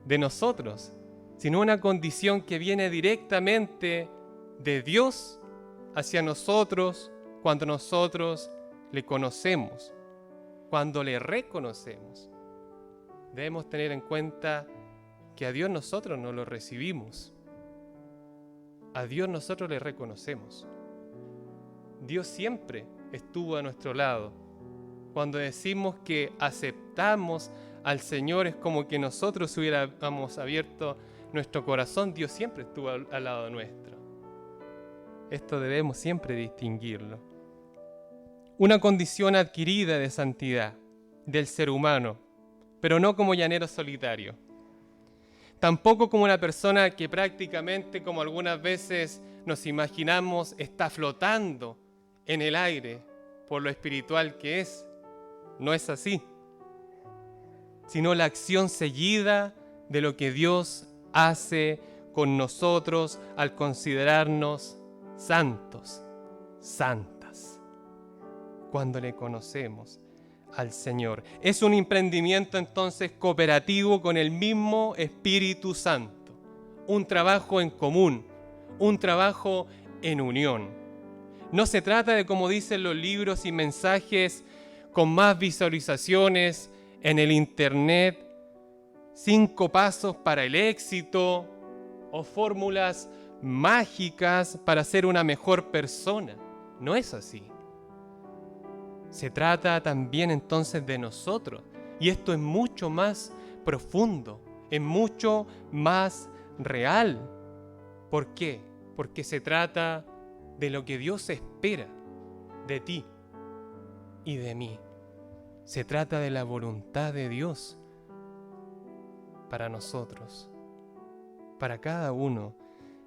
de nosotros, sino una condición que viene directamente de Dios hacia nosotros cuando nosotros le conocemos, cuando le reconocemos. Debemos tener en cuenta que a Dios nosotros no lo recibimos, a Dios nosotros le reconocemos. Dios siempre estuvo a nuestro lado. Cuando decimos que aceptamos al Señor, es como que nosotros hubiéramos abierto nuestro corazón. Dios siempre estuvo al lado nuestro. Esto debemos siempre distinguirlo. Una condición adquirida de santidad del ser humano, pero no como llanero solitario. Tampoco como una persona que prácticamente, como algunas veces nos imaginamos, está flotando en el aire por lo espiritual que es. No es así, sino la acción seguida de lo que Dios hace con nosotros al considerarnos santos, santas, cuando le conocemos al Señor. Es un emprendimiento entonces cooperativo con el mismo Espíritu Santo, un trabajo en común, un trabajo en unión. No se trata de, como dicen los libros y mensajes con más visualizaciones en el internet, 5 pasos para el éxito o fórmulas mágicas para ser una mejor persona. No es así. Se trata también entonces de nosotros, y esto es mucho más profundo, es mucho más real. ¿Por qué? Porque se trata de lo que Dios espera de ti y de mí. Se trata de la voluntad de Dios para nosotros, para cada uno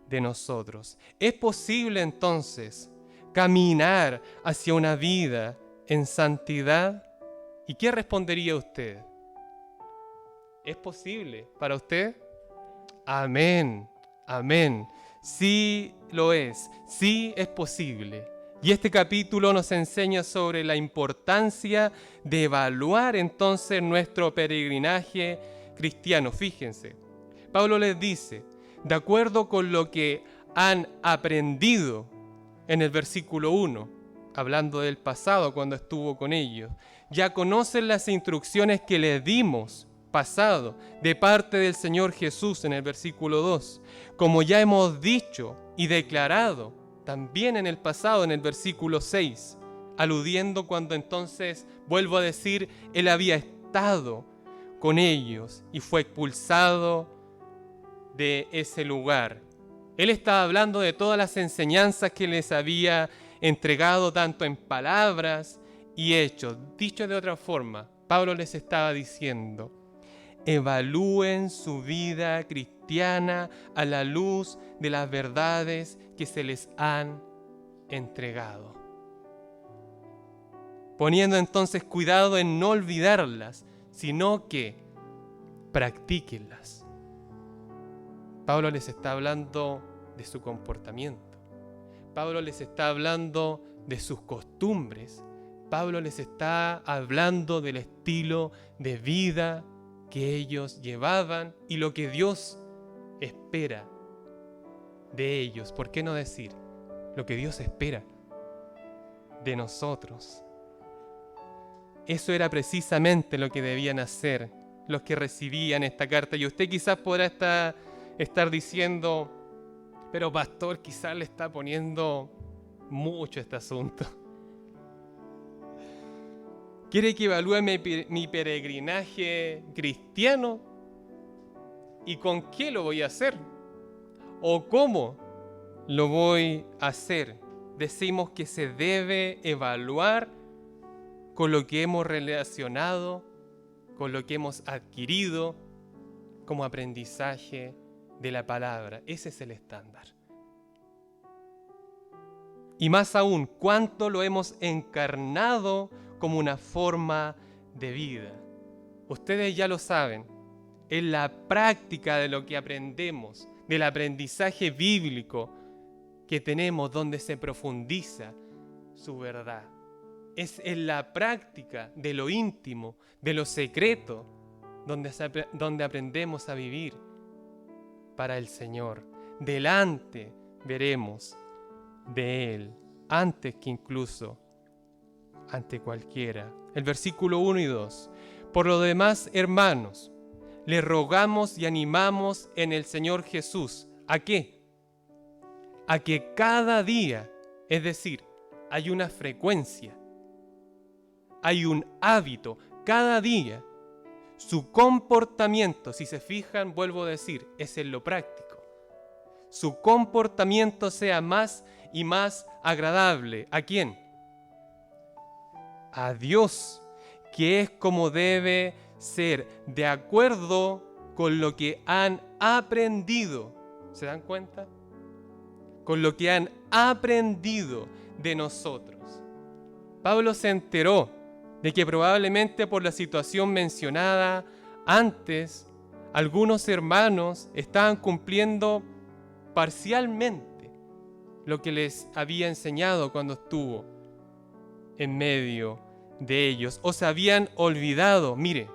de nosotros. ¿Es posible entonces caminar hacia una vida en santidad? ¿Y qué respondería usted? ¿Es posible para usted? Amén, amén. Sí lo es, sí es posible. Y este capítulo nos enseña sobre la importancia de evaluar entonces nuestro peregrinaje cristiano. Fíjense, Pablo les dice, de acuerdo con lo que han aprendido en el versículo 1, hablando del pasado cuando estuvo con ellos, ya conocen las instrucciones que les dimos pasado de parte del Señor Jesús en el versículo 2, como ya hemos dicho y declarado también en el pasado en el versículo 6, aludiendo cuando entonces, vuelvo a decir, Él había estado con ellos y fue expulsado de ese lugar. Él estaba hablando de todas las enseñanzas que les había entregado tanto en palabras y hechos. Dicho de otra forma, Pablo les estaba diciendo, evalúen su vida cristiana a la luz de las verdades que se les han entregado. Poniendo entonces cuidado en no olvidarlas, sino que practíquenlas. Pablo les está hablando de su comportamiento. Pablo les está hablando de sus costumbres. Pablo les está hablando del estilo de vida que ellos llevaban y lo que Dios espera de ellos. ¿Por qué no decir lo que Dios espera de nosotros? Eso era precisamente lo que debían hacer los que recibían esta carta. Y usted quizás podrá estar diciendo, pero pastor, quizás le está poniendo mucho este asunto. ¿Quiere que evalúe mi peregrinaje cristiano? ¿Y con qué lo voy a hacer? ¿O cómo lo voy a hacer? Decimos que se debe evaluar con lo que hemos relacionado, con lo que hemos adquirido como aprendizaje de la palabra. Ese es el estándar. Y más aún, cuánto lo hemos encarnado como una forma de vida. Ustedes ya lo saben, es la práctica de lo que aprendemos, del aprendizaje bíblico que tenemos donde se profundiza su verdad. Es en la práctica de lo íntimo, de lo secreto, donde aprendemos a vivir para el Señor. Delante veremos de Él, antes que incluso ante cualquiera. El versículo 1 y 2. Por lo demás, hermanos, les rogamos y animamos en el Señor Jesús. ¿A qué? A que cada día, es decir, hay una frecuencia, hay un hábito, cada día, su comportamiento, si se fijan, vuelvo a decir, es en lo práctico. Su comportamiento sea más y más agradable. ¿A quién? A Dios, que es como debe ser, de acuerdo con lo que han aprendido. ¿Se dan cuenta? Con lo que han aprendido de nosotros. Pablo se enteró de que probablemente por la situación mencionada antes, algunos hermanos estaban cumpliendo parcialmente lo que les había enseñado cuando estuvo en medio de ellos, o se habían olvidado, mire,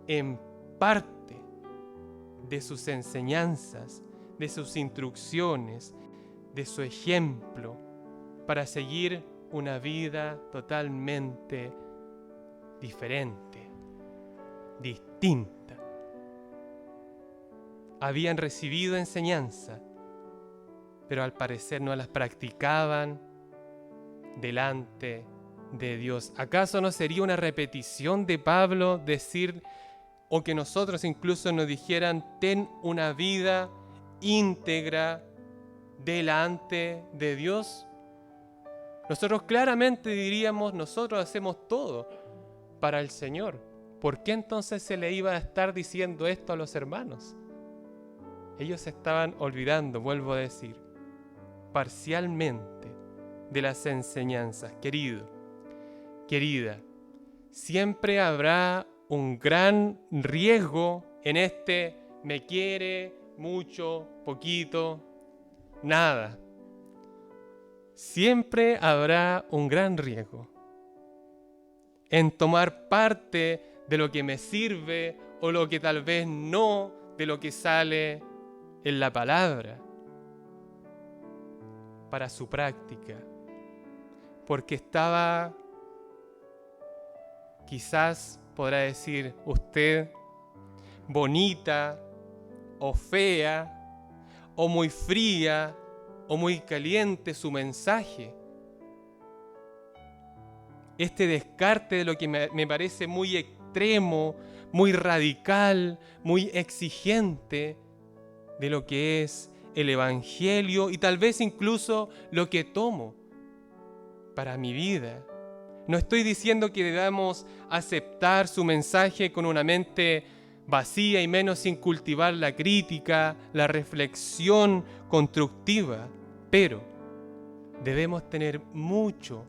en parte de sus enseñanzas, de sus instrucciones, de su ejemplo, para seguir una vida totalmente diferente, distinta. Habían recibido enseñanza, pero al parecer no las practicaban delante de Dios. ¿Acaso no sería una repetición de Pablo decir, o que nosotros incluso nos dijeran, ten una vida íntegra delante de Dios? Nosotros claramente diríamos, nosotros hacemos todo para el Señor. ¿Por qué entonces se le iba a estar diciendo esto a los hermanos? Ellos se estaban olvidando, vuelvo a decir, parcialmente de las enseñanzas. Querido, querida, siempre habrá un gran riesgo en este me quiere, mucho, poquito, nada. Siempre habrá un gran riesgo en tomar parte de lo que me sirve o lo que tal vez no de lo que sale en la palabra para su práctica, porque estaba, quizás podrá decir usted, bonita o fea o muy fría o muy caliente su mensaje. Este descarte de lo que me parece muy extremo, muy radical, muy exigente de lo que es el Evangelio y tal vez incluso lo que tomo para mi vida. No estoy diciendo que debamos aceptar su mensaje con una mente vacía y menos sin cultivar la crítica, la reflexión constructiva, pero debemos tener mucho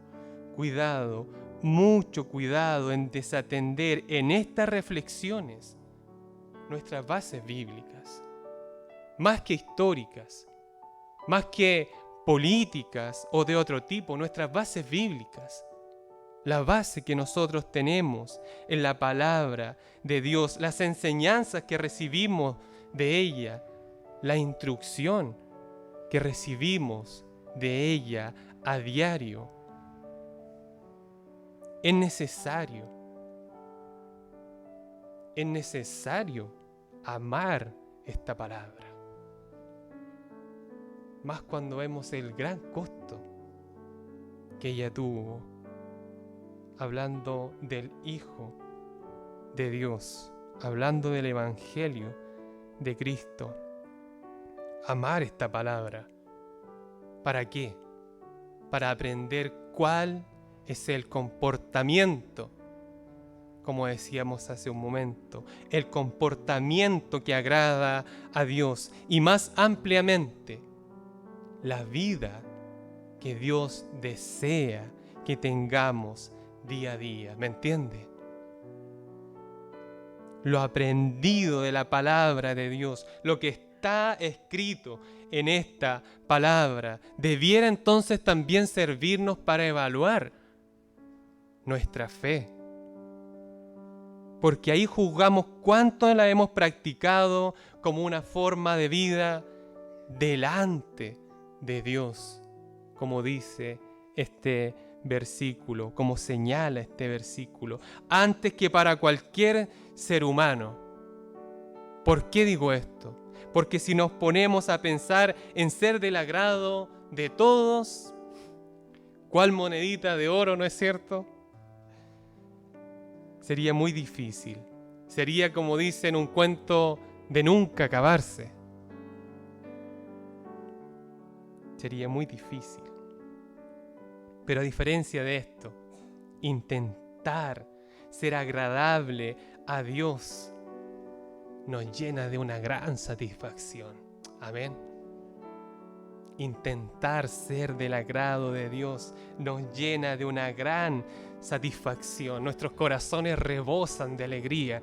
cuidado en desatender en estas reflexiones nuestras bases bíblicas, más que históricas, más que políticas o de otro tipo, nuestras bases bíblicas. La base que nosotros tenemos en la palabra de Dios, las enseñanzas que recibimos de ella, la instrucción que recibimos de ella a diario. Es necesario amar esta palabra, más cuando vemos el gran costo que ella tuvo, hablando del Hijo de Dios, hablando del Evangelio de Cristo. Amar esta palabra. ¿Para qué? Para aprender cuál es el comportamiento, como decíamos hace un momento, el comportamiento que agrada a Dios y más ampliamente, la vida que Dios desea que tengamos día a día. ¿Me entiende? Lo aprendido de la palabra de Dios, lo que está escrito en esta palabra, debiera entonces también servirnos para evaluar nuestra fe. Porque ahí juzgamos cuánto la hemos practicado como una forma de vida delante de Dios, como dice este versículo, como señala este versículo, antes que para cualquier ser humano. ¿Por qué digo esto? Porque si nos ponemos a pensar en ser del agrado de todos, ¿cuál monedita de oro, no es cierto? Sería muy difícil. Sería, como dicen, un cuento de nunca acabarse. Sería muy difícil. Pero a diferencia de esto, intentar ser agradable a Dios nos llena de una gran satisfacción. Amén. Intentar ser del agrado de Dios nos llena de una gran satisfacción. Nuestros corazones rebosan de alegría.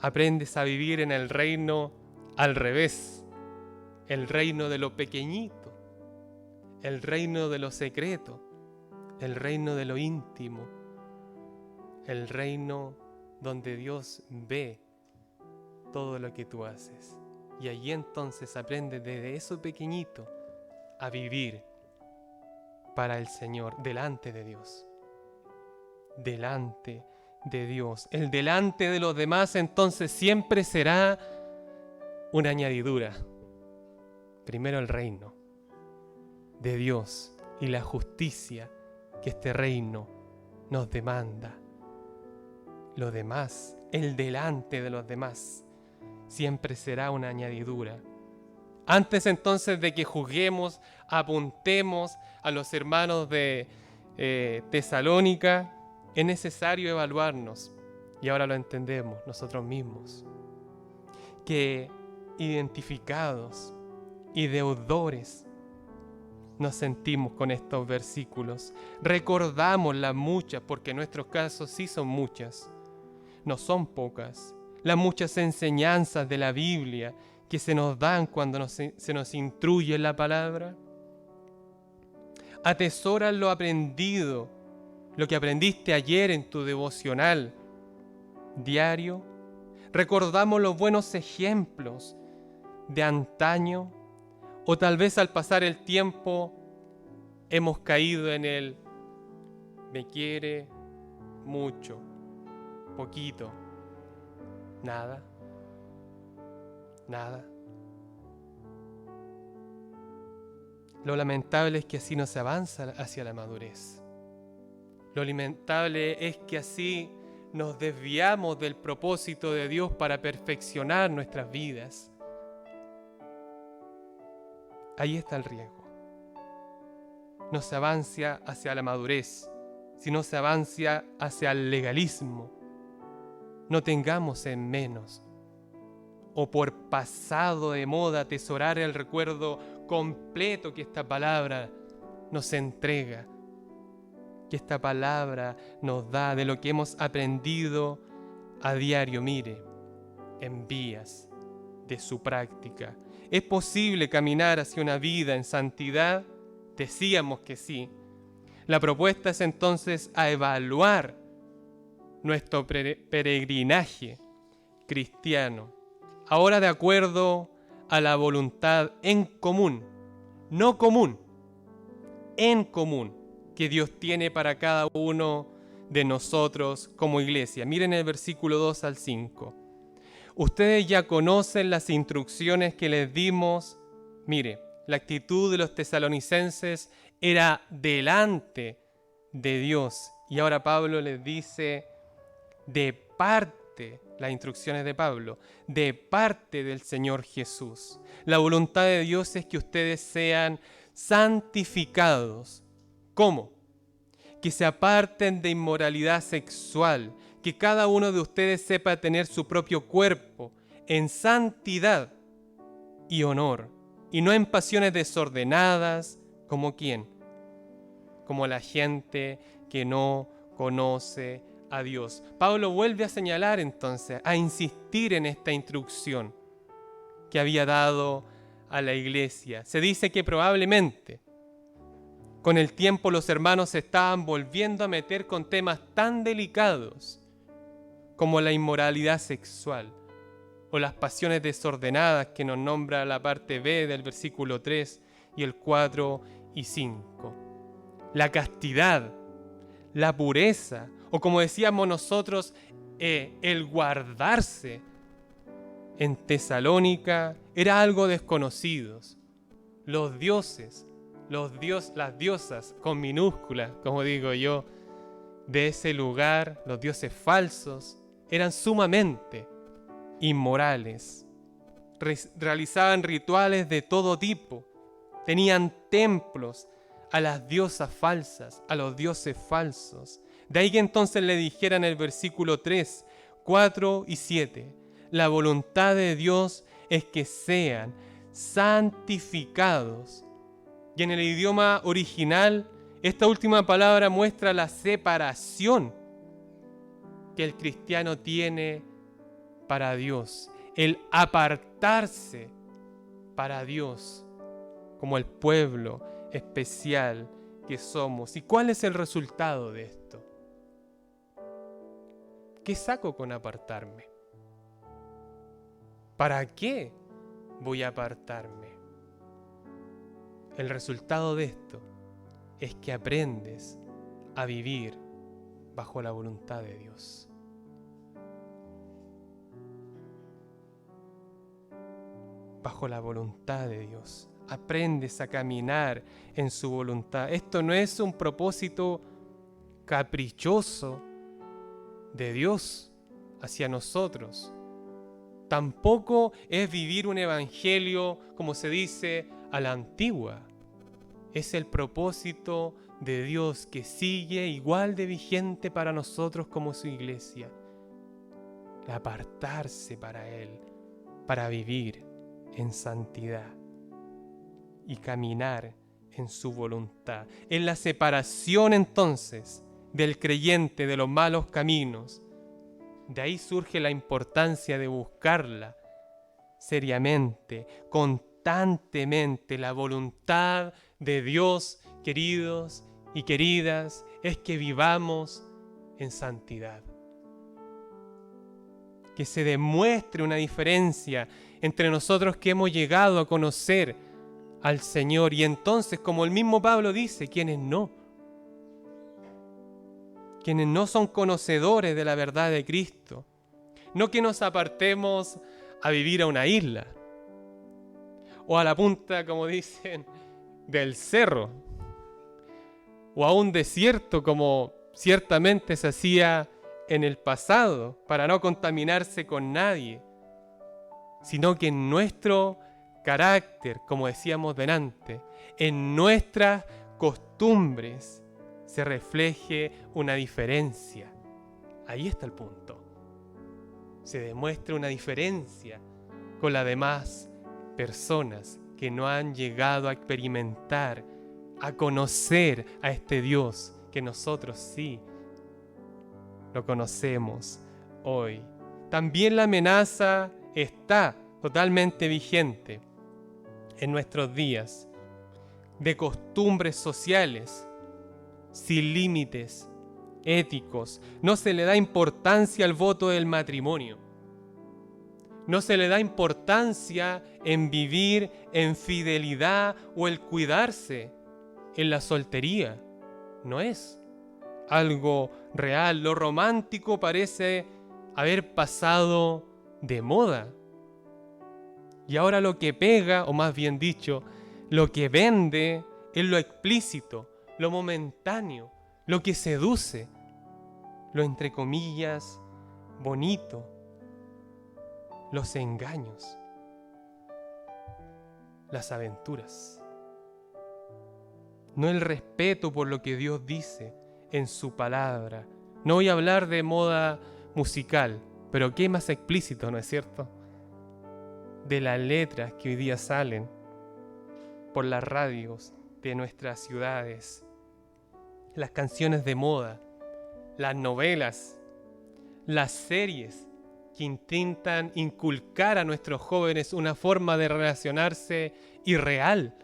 Aprendes a vivir en el reino al revés. El reino de lo pequeñito. El reino de lo secreto. El reino de lo íntimo. El reino donde Dios ve todo lo que tú haces. Y allí entonces aprendes desde eso pequeñito a vivir para el Señor, delante de Dios. Delante de Dios. El delante de los demás entonces siempre será una añadidura. Primero el reino de Dios y la justicia que este reino nos demanda. Lo demás, el delante de los demás, siempre será una añadidura. Antes entonces de que juzguemos, apuntemos a los hermanos de Tesalónica, es necesario evaluarnos, y ahora lo entendemos nosotros mismos, que identificados y deudores nos sentimos con estos versículos. Recordamos las muchas, porque en nuestros casos sí son muchas, no son pocas, las muchas enseñanzas de la Biblia que se nos dan cuando se nos instruye en la palabra. Atesora lo aprendido, lo que aprendiste ayer en tu devocional diario. Recordamos los buenos ejemplos de antaño, o tal vez al pasar el tiempo hemos caído en el me quiere mucho, poquito, nada. Lo lamentable es que así no se avanza hacia la madurez. Lo lamentable es que así nos desviamos del propósito de Dios para perfeccionar nuestras vidas. Ahí está el riesgo. No se avanza hacia la madurez, sino se avanza hacia el legalismo. No tengamos en menos, o por pasado de moda, atesorar el recuerdo completo que esta palabra nos entrega, que esta palabra nos da de lo que hemos aprendido a diario. Mire, en vías de su práctica. ¿Es posible caminar hacia una vida en santidad? Decíamos que sí. La propuesta es entonces a evaluar nuestro peregrinaje cristiano, ahora de acuerdo a la voluntad en común, no común, en común, que Dios tiene para cada uno de nosotros como iglesia. Miren el versículo 2 al 5. Ustedes ya conocen las instrucciones que les dimos. Mire, la actitud de los tesalonicenses era delante de Dios. Y ahora Pablo les dice, de parte, las instrucciones de Pablo, de parte del Señor Jesús. La voluntad de Dios es que ustedes sean santificados. ¿Cómo? Que se aparten de inmoralidad sexual, que cada uno de ustedes sepa tener su propio cuerpo en santidad y honor y no en pasiones desordenadas, ¿como quién? Como la gente que no conoce a Dios. Pablo vuelve a señalar entonces, a insistir en esta instrucción que había dado a la iglesia. Se dice que probablemente con el tiempo los hermanos se estaban volviendo a meter con temas tan delicados como la inmoralidad sexual o las pasiones desordenadas que nos nombra la parte B del versículo 3 y el 4 y 5. La castidad, la pureza, o como decíamos nosotros, el guardarse. En Tesalónica era algo desconocido. Los dioses, las diosas con minúsculas, como digo yo, de ese lugar, los dioses falsos, eran sumamente inmorales. Realizaban rituales de todo tipo, tenían templos a las diosas falsas, a los dioses falsos. De ahí que entonces le dijeran en el versículo 3, 4 y 7, la voluntad de Dios es que sean santificados. Y en el idioma original, esta última palabra muestra la separación que el cristiano tiene para Dios, el apartarse para Dios, como el pueblo especial que somos. ¿Y cuál es el resultado de esto? ¿Qué saco con apartarme? ¿Para qué voy a apartarme? El resultado de esto es que aprendes a vivir bajo la voluntad de Dios. Bajo la voluntad de Dios. Aprendes a caminar en su voluntad. Esto no es un propósito caprichoso de Dios hacia nosotros. Tampoco es vivir un evangelio, como se dice, a la antigua. Es el propósito de Dios que sigue igual de vigente para nosotros como su iglesia. El apartarse para Él, para vivir en santidad y caminar en su voluntad. En la separación entonces del creyente de los malos caminos. De ahí surge la importancia de buscarla seriamente, constantemente. La voluntad de Dios, queridos y queridas, es que vivamos en santidad. Que se demuestre una diferencia entre nosotros que hemos llegado a conocer al Señor y entonces, como el mismo Pablo dice, quienes no son conocedores de la verdad de Cristo. No que nos apartemos a vivir a una isla o a la punta, como dicen, del cerro o a un desierto, como ciertamente se hacía en el pasado, para no contaminarse con nadie, sino que en nuestro carácter, como decíamos delante, en nuestras costumbres, se refleje una diferencia. Ahí está el punto. Se demuestra una diferencia con las demás personas que no han llegado a experimentar, a conocer a este Dios que nosotros sí lo conocemos hoy. También la amenaza está totalmente vigente en nuestros días de costumbres sociales sin límites éticos. No se le da importancia al voto del matrimonio. No se le da importancia en vivir en fidelidad o el cuidarse en la soltería. No es algo real. Lo romántico parece haber pasado de moda. Y ahora lo que pega, o más bien dicho, lo que vende es lo explícito, lo momentáneo, lo que seduce, lo entre comillas bonito, los engaños, las aventuras. No el respeto por lo que Dios dice en su palabra. No voy a hablar de moda musical, pero qué más explícito, ¿no es cierto? De las letras que hoy día salen por las radios de nuestras ciudades, las canciones de moda, las novelas, las series que intentan inculcar a nuestros jóvenes una forma de relacionarse irreal,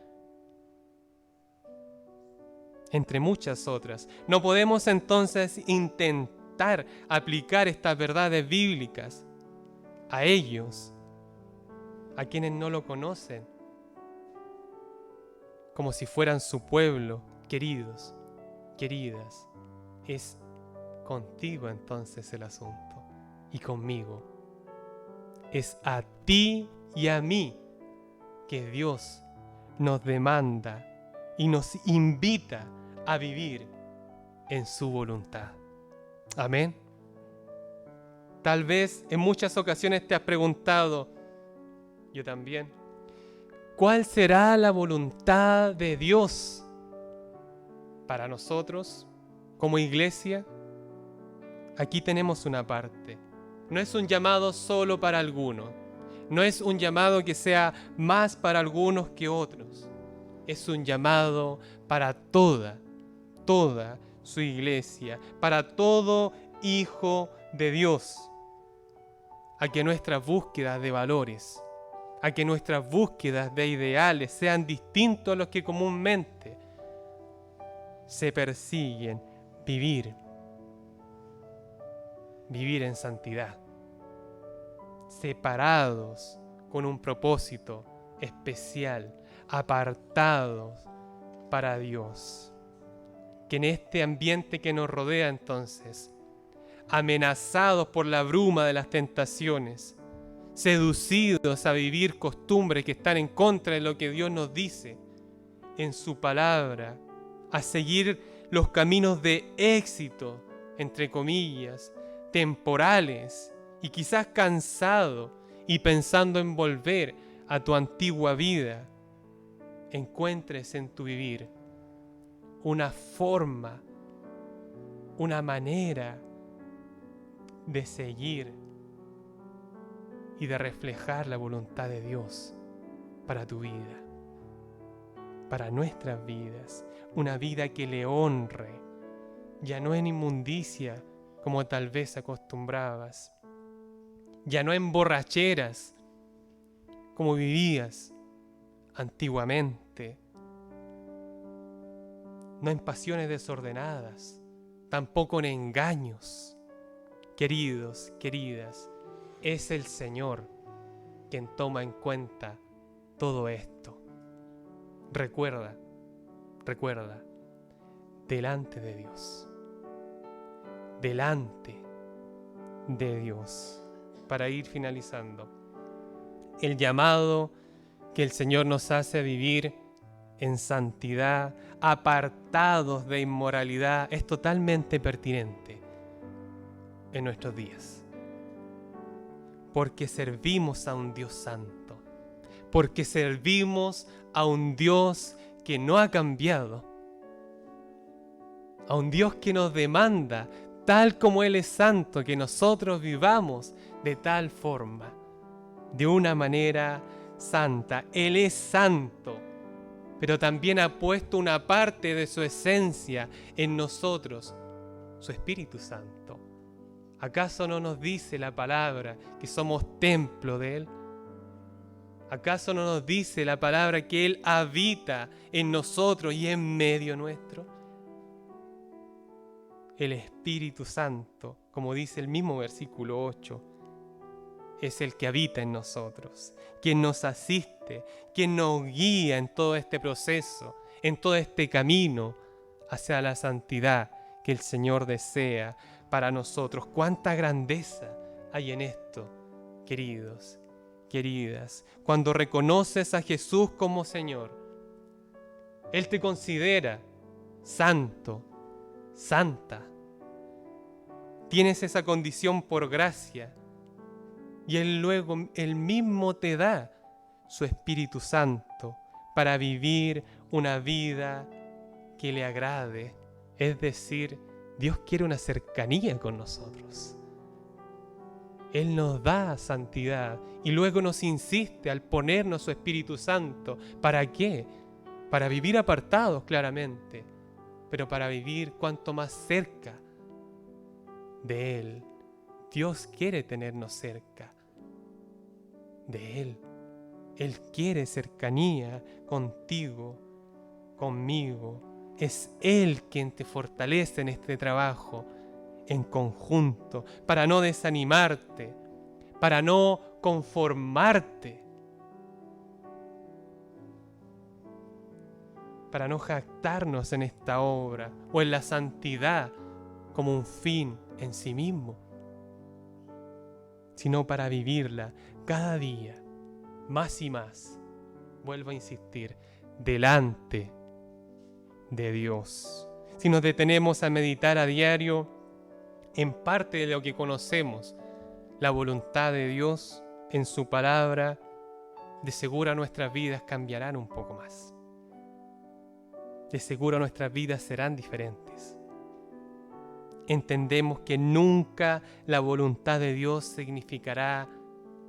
entre muchas otras. No podemos entonces intentar aplicar estas verdades bíblicas a ellos, a quienes no lo conocen, como si fueran su pueblo. Queridos, queridas, es contigo entonces el asunto, y conmigo. Es a ti y a mí que Dios nos demanda y nos invita a vivir en su voluntad. Amén. Tal vez en muchas ocasiones te has preguntado, yo también, ¿cuál será la voluntad de Dios para nosotros como iglesia? Aquí tenemos una parte. No es un llamado solo para algunos. No es un llamado que sea más para algunos que otros. Es un llamado para toda su iglesia, para todo hijo de Dios, a que nuestras búsquedas de valores, a que nuestras búsquedas de ideales sean distintos a los que comúnmente se persiguen. Vivir en santidad, separados con un propósito especial, apartados para Dios. Que en este ambiente que nos rodea entonces, amenazados por la bruma de las tentaciones, seducidos a vivir costumbres que están en contra de lo que Dios nos dice en su palabra, a seguir los caminos de éxito, entre comillas, temporales, y quizás cansado y pensando en volver a tu antigua vida, encuentres en tu vivir una forma, una manera de seguir y de reflejar la voluntad de Dios para tu vida, para nuestras vidas, una vida que le honre, ya no en inmundicia como tal vez acostumbrabas, ya no en borracheras como vivías antiguamente, no en pasiones desordenadas, tampoco en engaños. Queridos, queridas, es el Señor quien toma en cuenta todo esto. Recuerda, delante de Dios, para ir finalizando, el llamado que el Señor nos hace a vivir en santidad, apartados de inmoralidad, es totalmente pertinente en nuestros días. Porque servimos a un Dios santo, porque servimos a un Dios que no ha cambiado, a un Dios que nos demanda, tal como Él es santo, que nosotros vivamos de tal forma, de una manera santa. Él es santo, pero también ha puesto una parte de su esencia en nosotros, su Espíritu Santo. ¿Acaso no nos dice la palabra que somos templo de Él? ¿Acaso no nos dice la palabra que Él habita en nosotros y en medio nuestro? El Espíritu Santo, como dice el mismo versículo 8, es el que habita en nosotros, quien nos asiste, quien nos guía en todo este proceso, en todo este camino hacia la santidad que el Señor desea para nosotros. ¡Cuánta grandeza hay en esto, queridos, queridas! Cuando reconoces a Jesús como Señor, Él te considera santo, santa. Tienes esa condición por gracia y Él luego, Él mismo te da su Espíritu Santo para vivir una vida que le agrade. Es decir, Dios quiere una cercanía con nosotros. Él nos da santidad y luego nos insiste al ponernos su Espíritu Santo. ¿Para qué? para vivir apartados claramente, pero para vivir cuanto más cerca de Él. Dios quiere tenernos cerca de Él. Él quiere cercanía contigo, conmigo. Es Él quien te fortalece en este trabajo en conjunto, para no desanimarte, para no conformarte, para no jactarnos en esta obra o en la santidad como un fin en sí mismo, sino para vivirla cada día, más y más, vuelvo a insistir, delante de Dios. Si nos detenemos a meditar a diario en parte de lo que conocemos, la voluntad de Dios en su palabra, de seguro nuestras vidas cambiarán un poco más. De seguro nuestras vidas serán diferentes. Entendemos que nunca la voluntad de Dios significará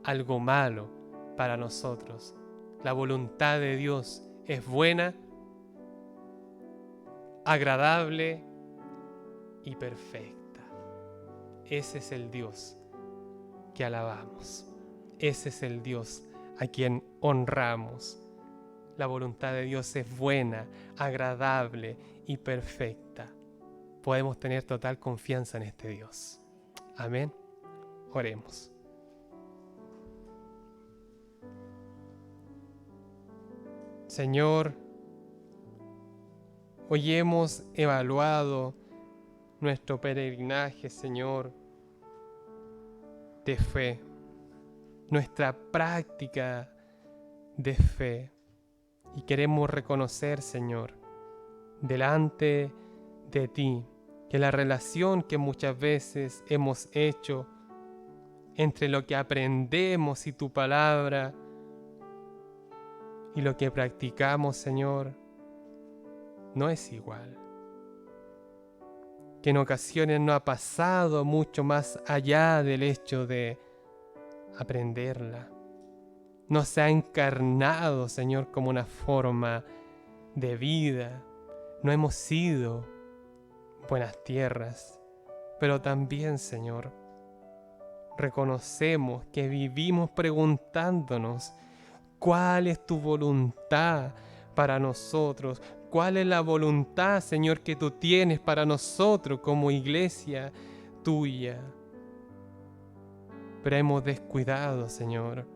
algo malo para nosotros. La voluntad de Dios es buena, agradable y perfecta. Ese es el Dios que alabamos. Ese es el Dios a quien honramos. La voluntad de Dios es buena, agradable y perfecta. Podemos tener total confianza en este Dios. Amén. Oremos. Señor, hoy hemos evaluado nuestro peregrinaje, Señor, de fe, nuestra práctica de fe. Y queremos reconocer, Señor, delante de ti, que la relación que muchas veces hemos hecho entre lo que aprendemos y tu palabra y lo que practicamos, Señor, no es igual. Que en ocasiones no ha pasado mucho más allá del hecho de aprenderla. No se ha encarnado, Señor, como una forma de vida. No hemos sido buenas tierras, pero también, Señor, reconocemos que vivimos preguntándonos cuál es tu voluntad para nosotros, cuál es la voluntad, Señor, que tú tienes para nosotros como iglesia tuya. Pero hemos descuidado, Señor,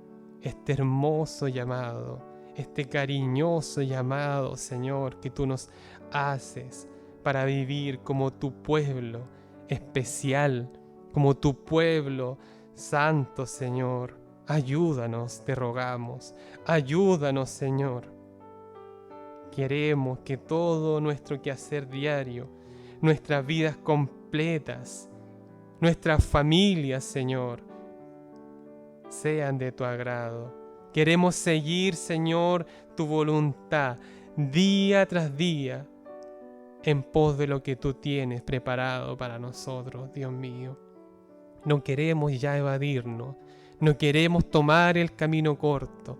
este hermoso llamado, este cariñoso llamado, Señor, que tú nos haces para vivir como tu pueblo especial, como tu pueblo santo, Señor. Ayúdanos, te rogamos. Ayúdanos, Señor. Queremos que todo nuestro quehacer diario, nuestras vidas completas, nuestras familias, Señor, sean de tu agrado. Queremos seguir, Señor, tu voluntad día tras día en pos de lo que tú tienes preparado para nosotros, Dios mío. No queremos ya evadirnos, no queremos tomar el camino corto,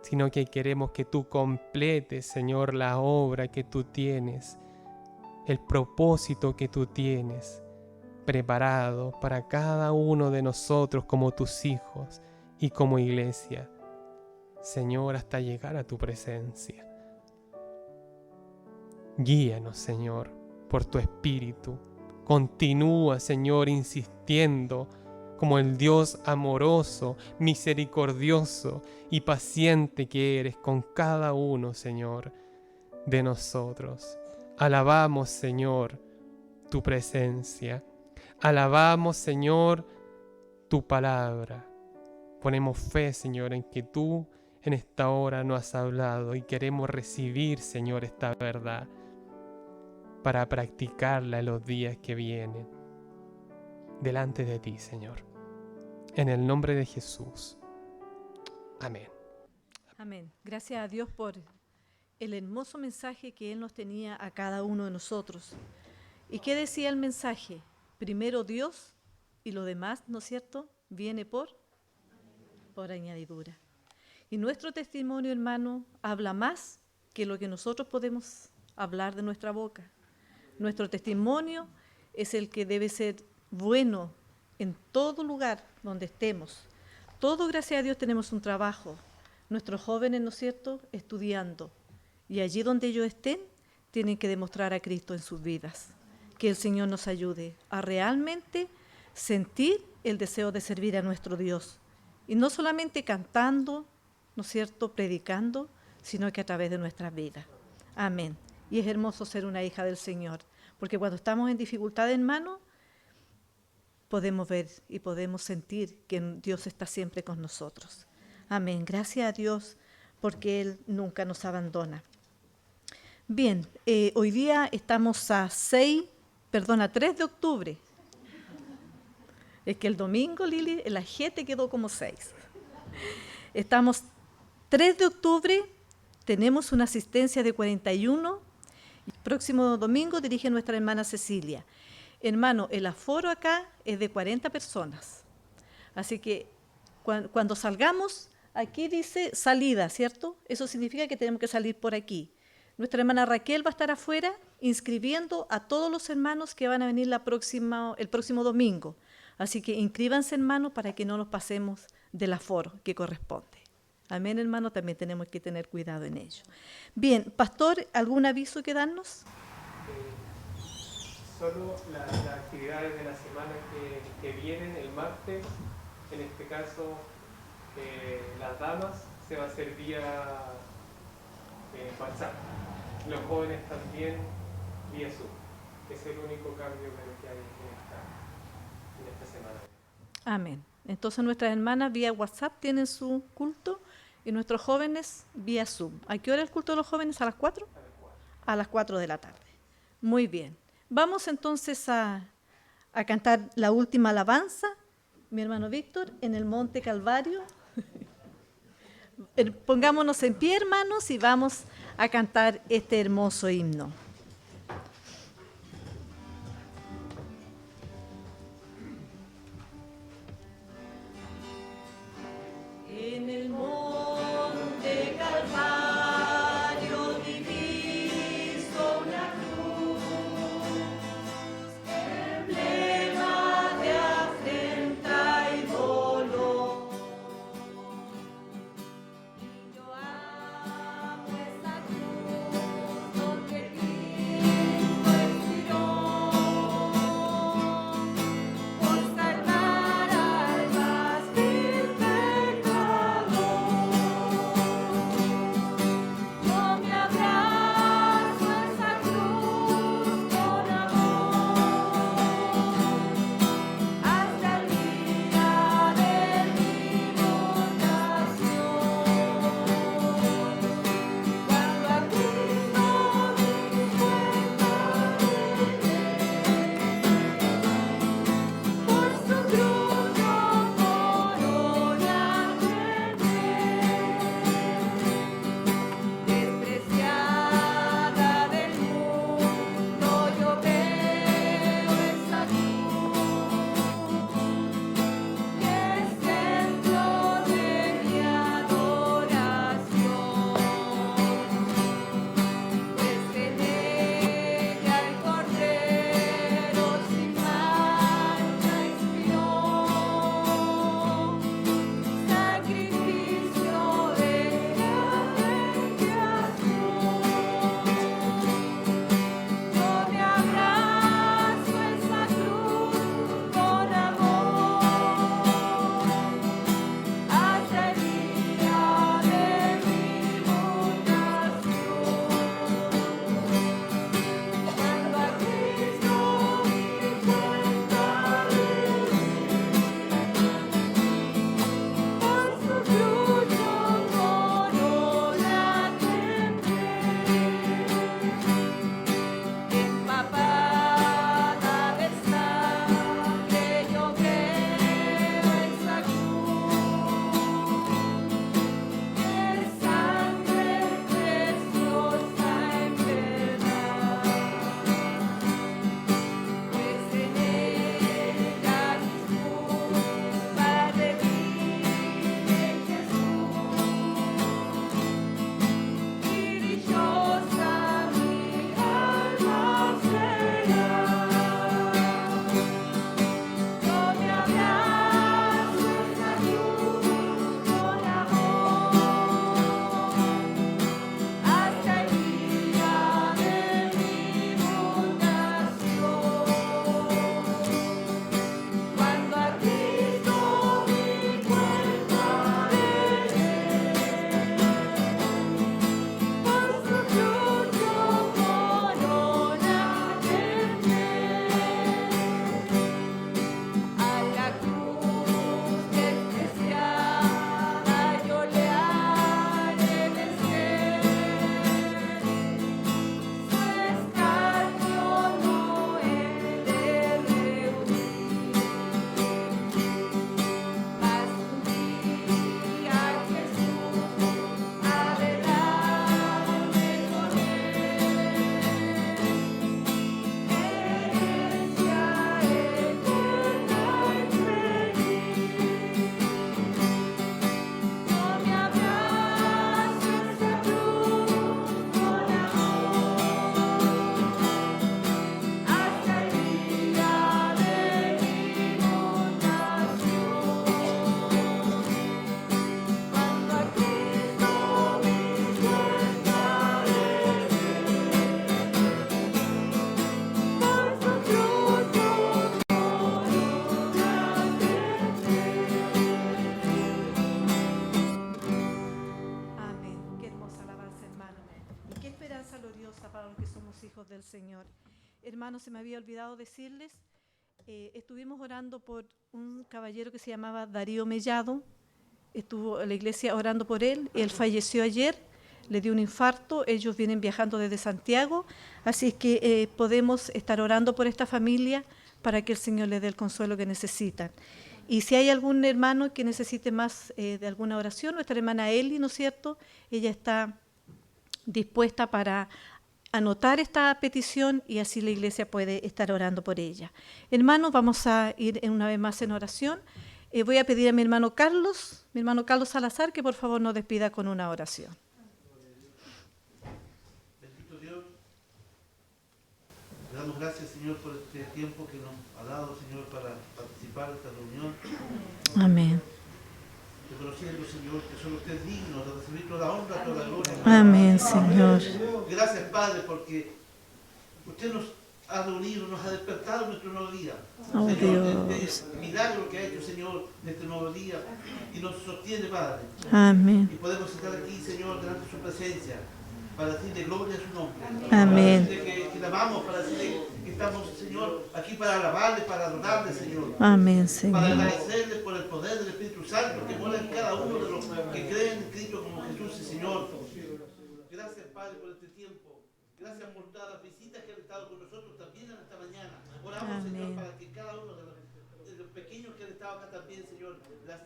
sino que queremos que tú completes, Señor, la obra que tú tienes, el propósito que tú tienes preparado para cada uno de nosotros como tus hijos y como iglesia, Señor, hasta llegar a tu presencia. Guíanos, Señor, por tu Espíritu. Continúa, Señor, insistiendo como el Dios amoroso, misericordioso y paciente que eres con cada uno, Señor, de nosotros. Alabamos, Señor, tu presencia. Alabamos, Señor, tu palabra. Ponemos fe, Señor, en que tú en esta hora nos has hablado y queremos recibir, Señor, esta verdad para practicarla en los días que vienen delante de ti, Señor. En el nombre de Jesús. Amén. Amén. Gracias a Dios por el hermoso mensaje que Él nos tenía a cada uno de nosotros. ¿Y qué decía el mensaje? Primero Dios y lo demás, ¿no es cierto?, viene por añadidura. Y nuestro testimonio, hermano, habla más que lo que nosotros podemos hablar de nuestra boca. Nuestro testimonio es el que debe ser bueno en todo lugar donde estemos. Todo, gracias a Dios, tenemos un trabajo. Nuestros jóvenes, ¿no es cierto?, estudiando. Y allí donde ellos estén, tienen que demostrar a Cristo en sus vidas. Que el Señor nos ayude a realmente sentir el deseo de servir a nuestro Dios. Y no solamente cantando, ¿no es cierto?, predicando, sino que a través de nuestras vidas. Amén. Y es hermoso ser una hija del Señor, porque cuando estamos en dificultad, hermano, podemos ver y podemos sentir que Dios está siempre con nosotros. Amén. Gracias a Dios, porque Él nunca nos abandona. Bien, hoy día estamos a 3 de octubre. Es que el domingo, Lili, la gente quedó como 6. Estamos 3 de octubre, tenemos una asistencia de 41. El próximo domingo dirige nuestra hermana Cecilia. Hermano, el aforo acá es de 40 personas. Así que cuando salgamos, aquí dice salida, ¿cierto? Eso significa que tenemos que salir por aquí. Nuestra hermana Raquel va a estar afuera inscribiendo a todos los hermanos que van a venir el próximo domingo. Así que inscríbanse, hermanos, para que no nos pasemos del aforo que corresponde. Amén, hermano, también tenemos que tener cuidado en ello. Bien, pastor, ¿algún aviso que darnos? Solo las actividades de la semana que vienen, el martes, en este caso, las damas, se va a hacer vía WhatsApp. Los jóvenes también vía Zoom. Es el único cambio que hay en esta semana. Amén. Entonces nuestras hermanas vía WhatsApp tienen su culto y nuestros jóvenes vía Zoom. ¿A qué hora el culto de los jóvenes? ¿A las 4? A las 4 de la tarde. Muy bien. Vamos entonces a cantar la última alabanza, mi hermano Víctor, en el Monte Calvario. Pongámonos en pie, hermanos, y vamos a cantar este hermoso himno. En el Monte Calvario diviso una cruz, emblema de afrenta y dolor. Y yo amo esa cruz, porque hermanos, se me había olvidado decirles, estuvimos orando por un caballero que se llamaba Darío Mellado. Estuvo la iglesia orando por él. Él falleció ayer, le dio un infarto. Ellos vienen viajando desde Santiago, así es que podemos estar orando por esta familia para que el Señor les dé el consuelo que necesitan. Y si hay algún hermano que necesite más de alguna oración, nuestra hermana Eli, ¿no es cierto? Ella está dispuesta para anotar esta petición y así la iglesia puede estar orando por ella. Hermanos, vamos a ir una vez más en oración. Voy a pedir a mi hermano Carlos Salazar, que por favor nos despida con una oración. Bendito Dios, le damos gracias, Señor, por este tiempo que nos ha dado, Señor, para participar de esta reunión. Amén. Reconociendo, Señor, que solo usted es digno de recibir toda la honra, toda la gloria. Amén, Señor. Gracias, Padre, porque usted nos ha reunido, nos ha despertado en nuestro nuevo día. Oh, Señor, Dios. este milagro que ha hecho, Señor, en este nuevo día y nos sostiene, Padre. Amén. Y podemos estar aquí, Señor, delante de su presencia, para decirle gloria a su nombre. Amén. Para decirle que le amamos, para decirle que estamos, Señor, aquí para alabarle, para adorarle, Señor. Amén, Para Señor. agradecerle por el poder del Espíritu Santo que mora en cada uno de los que creen en Cristo como Jesús y Señor. Gracias, Padre, por este tiempo. Gracias por todas las visitas que han estado con nosotros también en esta mañana. Oramos, Amén. Señor, para que cada uno de los pequeños que han estado acá también, Señor, las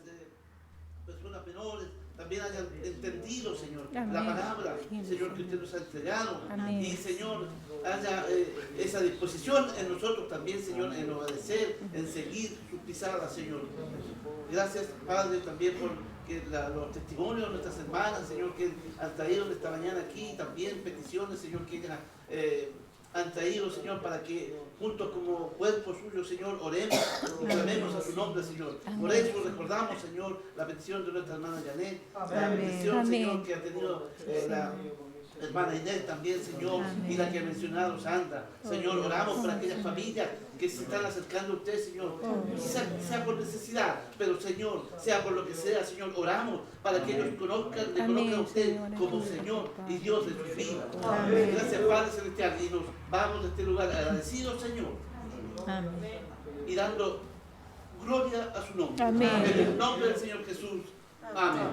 personas menores, también hayan entendido, Señor, Amén. la palabra, Señor, que usted nos ha entregado. Amén. Y, Señor, haya esa disposición en nosotros también, Señor, en obedecer, en seguir sus pisadas, Señor. Gracias, Padre, también por los testimonios de nuestras hermanas, Señor, que han traído esta mañana aquí, también peticiones, Señor, que ellas han traído, Señor, para que juntos como cuerpo suyo, Señor, oremos y clamemos a su nombre, Señor. Por eso recordamos, Señor, la petición de nuestra hermana Janet, la Amén. petición, Amén. Señor, que ha tenido la hermana Inés también, Señor, y la que ha mencionado Sandra. Señor, oramos por aquellas familias que se están acercando a usted, Señor. Quizás sea por necesidad, pero Señor, sea por lo que sea, Señor, oramos para que ellos conozcan, le conozcan a usted Señor, como amén. Señor y Dios de sus vidas. Amén. Gracias, Padre Celestial, y nos vamos de este lugar agradecidos, Señor, Amén. y dando gloria a su nombre. Amén. En el nombre del Señor Jesús. Amén.